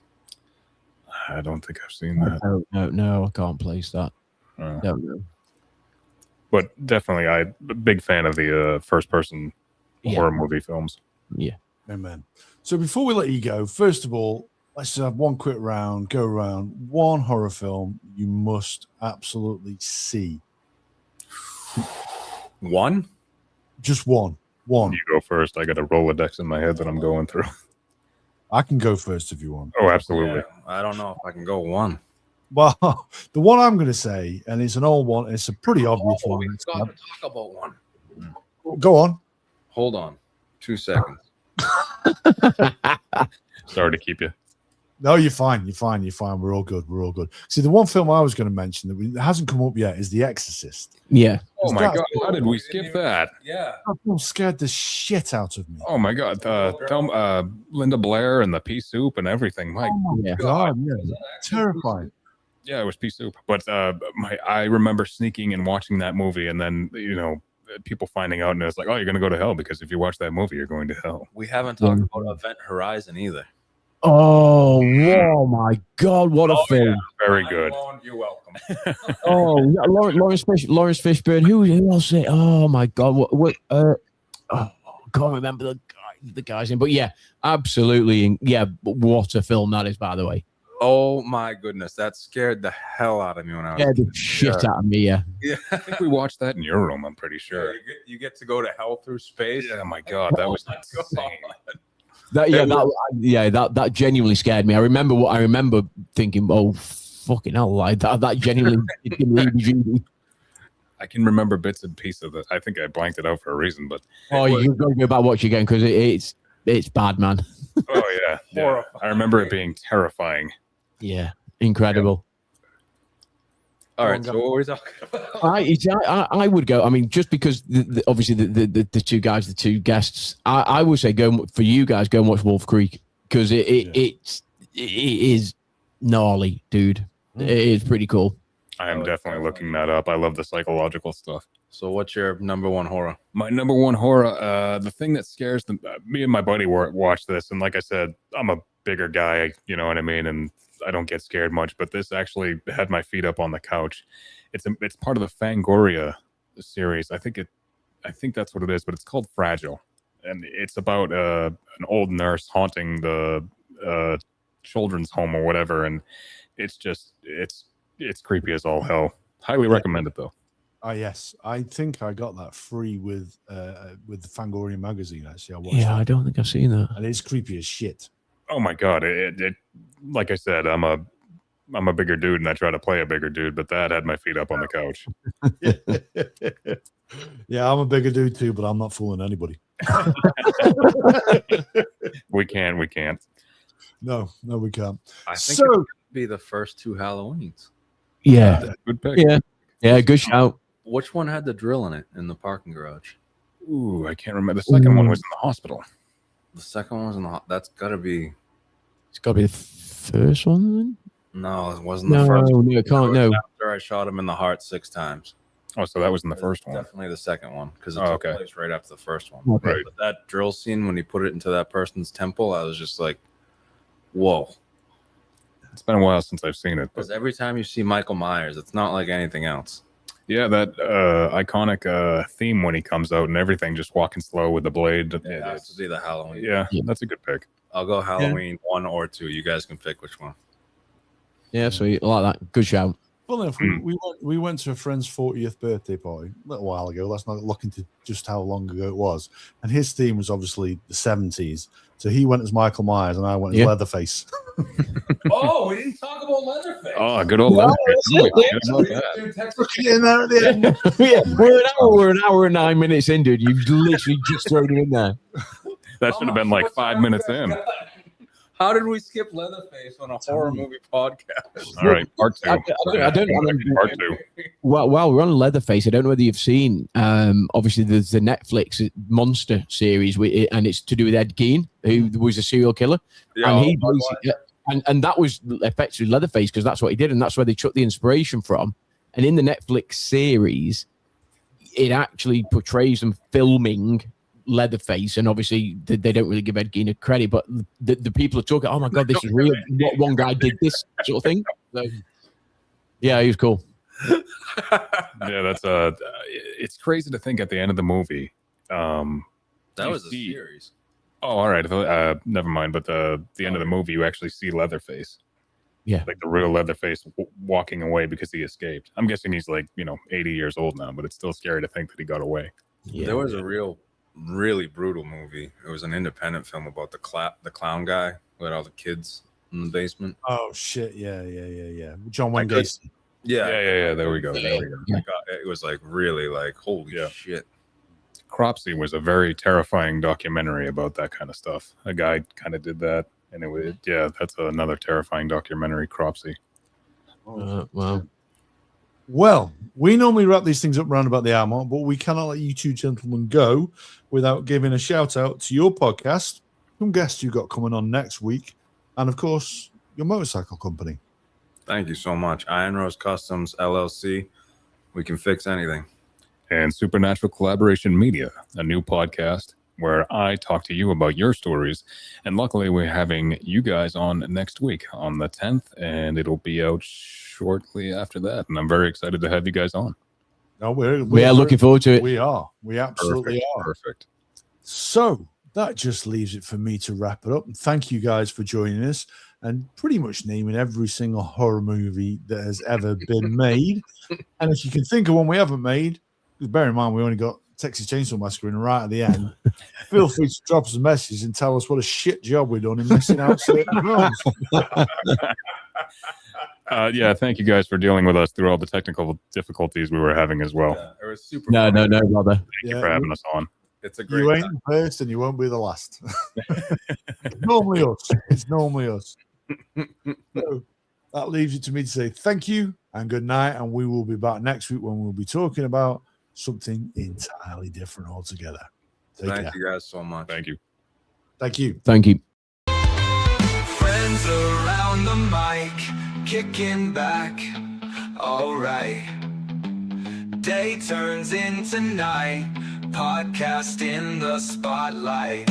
I don't think I've seen that. No, I can't place that. Don't know. But definitely, I'm a big fan of the first-person horror movie films. Yeah. Amen. So before we let you go, first of all, let's just have one quick round. Go around. One horror film you must absolutely see. One? Just one. One. You go first. I got a Rolodex in my head that I'm going through. I can go first if you want. Oh, absolutely. Yeah, I don't know if I can go one. Well, the one I'm going to say, and it's an old one. It's a pretty obvious Oh, one. we forgot to talk about one. Go on. Hold on. 2 seconds. Sorry to keep you. No, you're fine. You're fine. You're fine. We're all good. We're all good. See, the one film I was going to mention that hasn't come up yet is The Exorcist. Yeah. Oh my God! How did we skip that? Yeah. That film scared the shit out of me. Oh my God! Linda Blair and the pea soup and everything. My Yeah. God, yeah, terrifying. yeah, it was pea soup. But I remember sneaking and watching that movie, and then people finding out, and it's like, oh, you're gonna go to hell because if you watch that movie, you're going to hell. We haven't talked about Event Horizon either. Oh my God! What a film! Yeah, very good. You're welcome. Lawrence Fishburne. Who else? Oh my God! What? I can't remember the guy's name, but yeah, absolutely. And yeah, what a film that is, by the way. Oh my goodness, that scared the hell out of me when I was. Yeah, the shit out of me. Yeah. Yeah. I think we watched that in your room. I'm pretty sure. You get to go to hell through space. Yeah, my God, that was insane. That genuinely scared me. I remember thinking, oh fucking hell, like that genuinely didn't leave. I can remember bits and pieces of it. I think I blanked it out for a reason, but You've got to go back watch again because it's bad, man. oh yeah. I remember it being terrifying. Yeah, incredible. All right, so what were we talking about? I would go. I mean, just because obviously the two guys, the two guests, I would say for you guys, go and watch Wolf Creek because it is gnarly, dude. It is pretty cool. I am definitely looking that up. I love the psychological stuff. So what's your number one horror? My number one horror, the thing that scares them, me and my buddy watched this, and like I said, I'm a bigger guy, you know what I mean, and I don't get scared much, but this actually had my feet up on the couch. It's part of the Fangoria series. I think that's what it is, but it's called Fragile, and it's about an old nurse haunting the children's home or whatever, and it's creepy as all hell. Highly recommend it though. Oh yes, I think I got that free with the Fangoria magazine. Actually, I watched. Yeah, I don't think I've seen that. And it's creepy as shit. Oh my God! It like I said, I'm a bigger dude, and I try to play a bigger dude, but that had my feet up on the couch. Yeah, I'm a bigger dude too, but I'm not fooling anybody. We can't. No, we can't. I think it could be the first 2 Halloweens. Yeah, Good pick. yeah, good shout. Which one had the drill in it in the parking garage? Ooh, I can't remember. The second one was in the hospital. The second one was in the. That's gotta be. It's got to be the first one. Then? No, it wasn't the first. No, it can't. No. After I shot him in the heart 6 times. Oh, so that was in the first one. Definitely the second one because it Oh, took okay. place right after the first one. Okay. Right. But that drill scene when he put it into that person's temple, I was just like, "Whoa!" It's been a while since I've seen it, but Because every time you see Michael Myers, it's not like anything else. yeah, that iconic theme when he comes out and everything, just walking slow with the blade. It has to be the Halloween. Yeah, that's a good pick. I'll go Halloween 1 or 2. You guys can pick which one. Yeah, sweet. I like that. Good shout. Well, enough, we went to a friend's 40th birthday party a little while ago. Let's not look into just how long ago it was. And his theme was obviously the 70s. So he went as Michael Myers and I went as Leatherface. Oh, we didn't talk about Leatherface. Oh, good old Leatherface. In there at the end. Yeah, we're an hour and 9 minutes in, dude. You've literally just thrown it in there. That should have been like 5 minutes in. How did we skip Leatherface on a horror movie podcast? All right, part two. I don't Part two. Well, while we're on Leatherface, I don't know whether you've seen. Obviously, there's the Netflix Monster series, and it's to do with Ed Gein, who was a serial killer, and he basically, and that was effectively Leatherface because that's what he did, and that's where they took the inspiration from. And in the Netflix series, it actually portrays them filming Leatherface, and obviously they don't really give Ed Gein a credit, but the people are talking, oh my god, this is real. What one guy did this sort of thing. So, yeah, he was cool. Yeah, that's it's crazy to think at the end of the movie. That was a series. Oh, all right. Never mind. But the end of the movie, you actually see Leatherface. Yeah, like the real Leatherface walking away because he escaped. I'm guessing he's like 80 years old now, but it's still scary to think that he got away. Yeah. There was a really brutal movie. It was an independent film about the clown guy who had all the kids in the basement. Oh shit! Yeah. John Wayne Gacy. Yeah. There we go. Yeah. It was like really like holy shit. Cropsy was a very terrifying documentary about that kind of stuff. A guy kind of did that, and it was that's another terrifying documentary, Cropsy. Wow. Well, we normally wrap these things up around about the hour mark, but we cannot let you two gentlemen go without giving a shout out to your podcast, some guests you got coming on next week, and of course your motorcycle company. Thank you so much. Iron Rose Customs LLC. We can fix anything. And Supernatural Collaboration Media, a new podcast where I talk to you about your stories. And luckily, we're having you guys on next week on the 10th, and it'll be out shortly after that. And I'm very excited to have you guys on. No, we are looking forward to it. We are. We absolutely are. Perfect. So that just leaves it for me to wrap it up. And thank you guys for joining us and pretty much naming every single horror movie that has ever been made. And if you can think of one we haven't made, because bear in mind we only got Texas Chainsaw Massacre in right at the end, feel free to drop us a message and tell us what a shit job we've done in missing out certain films. Thank you guys for dealing with us through all the technical difficulties we were having as well. Yeah, it was super No, brother. Thank you for having us on. It's a great You ain't time. the first and you won't be the last. Normally us. It's normally us. So that leaves it to me to say thank you and good night, and we will be back next week when we'll be talking about something entirely different altogether. Thank you guys so much. Thank you. Thank you. Thank you. Friends around the mic, kicking back, alright. Day turns into night, podcast in the spotlight.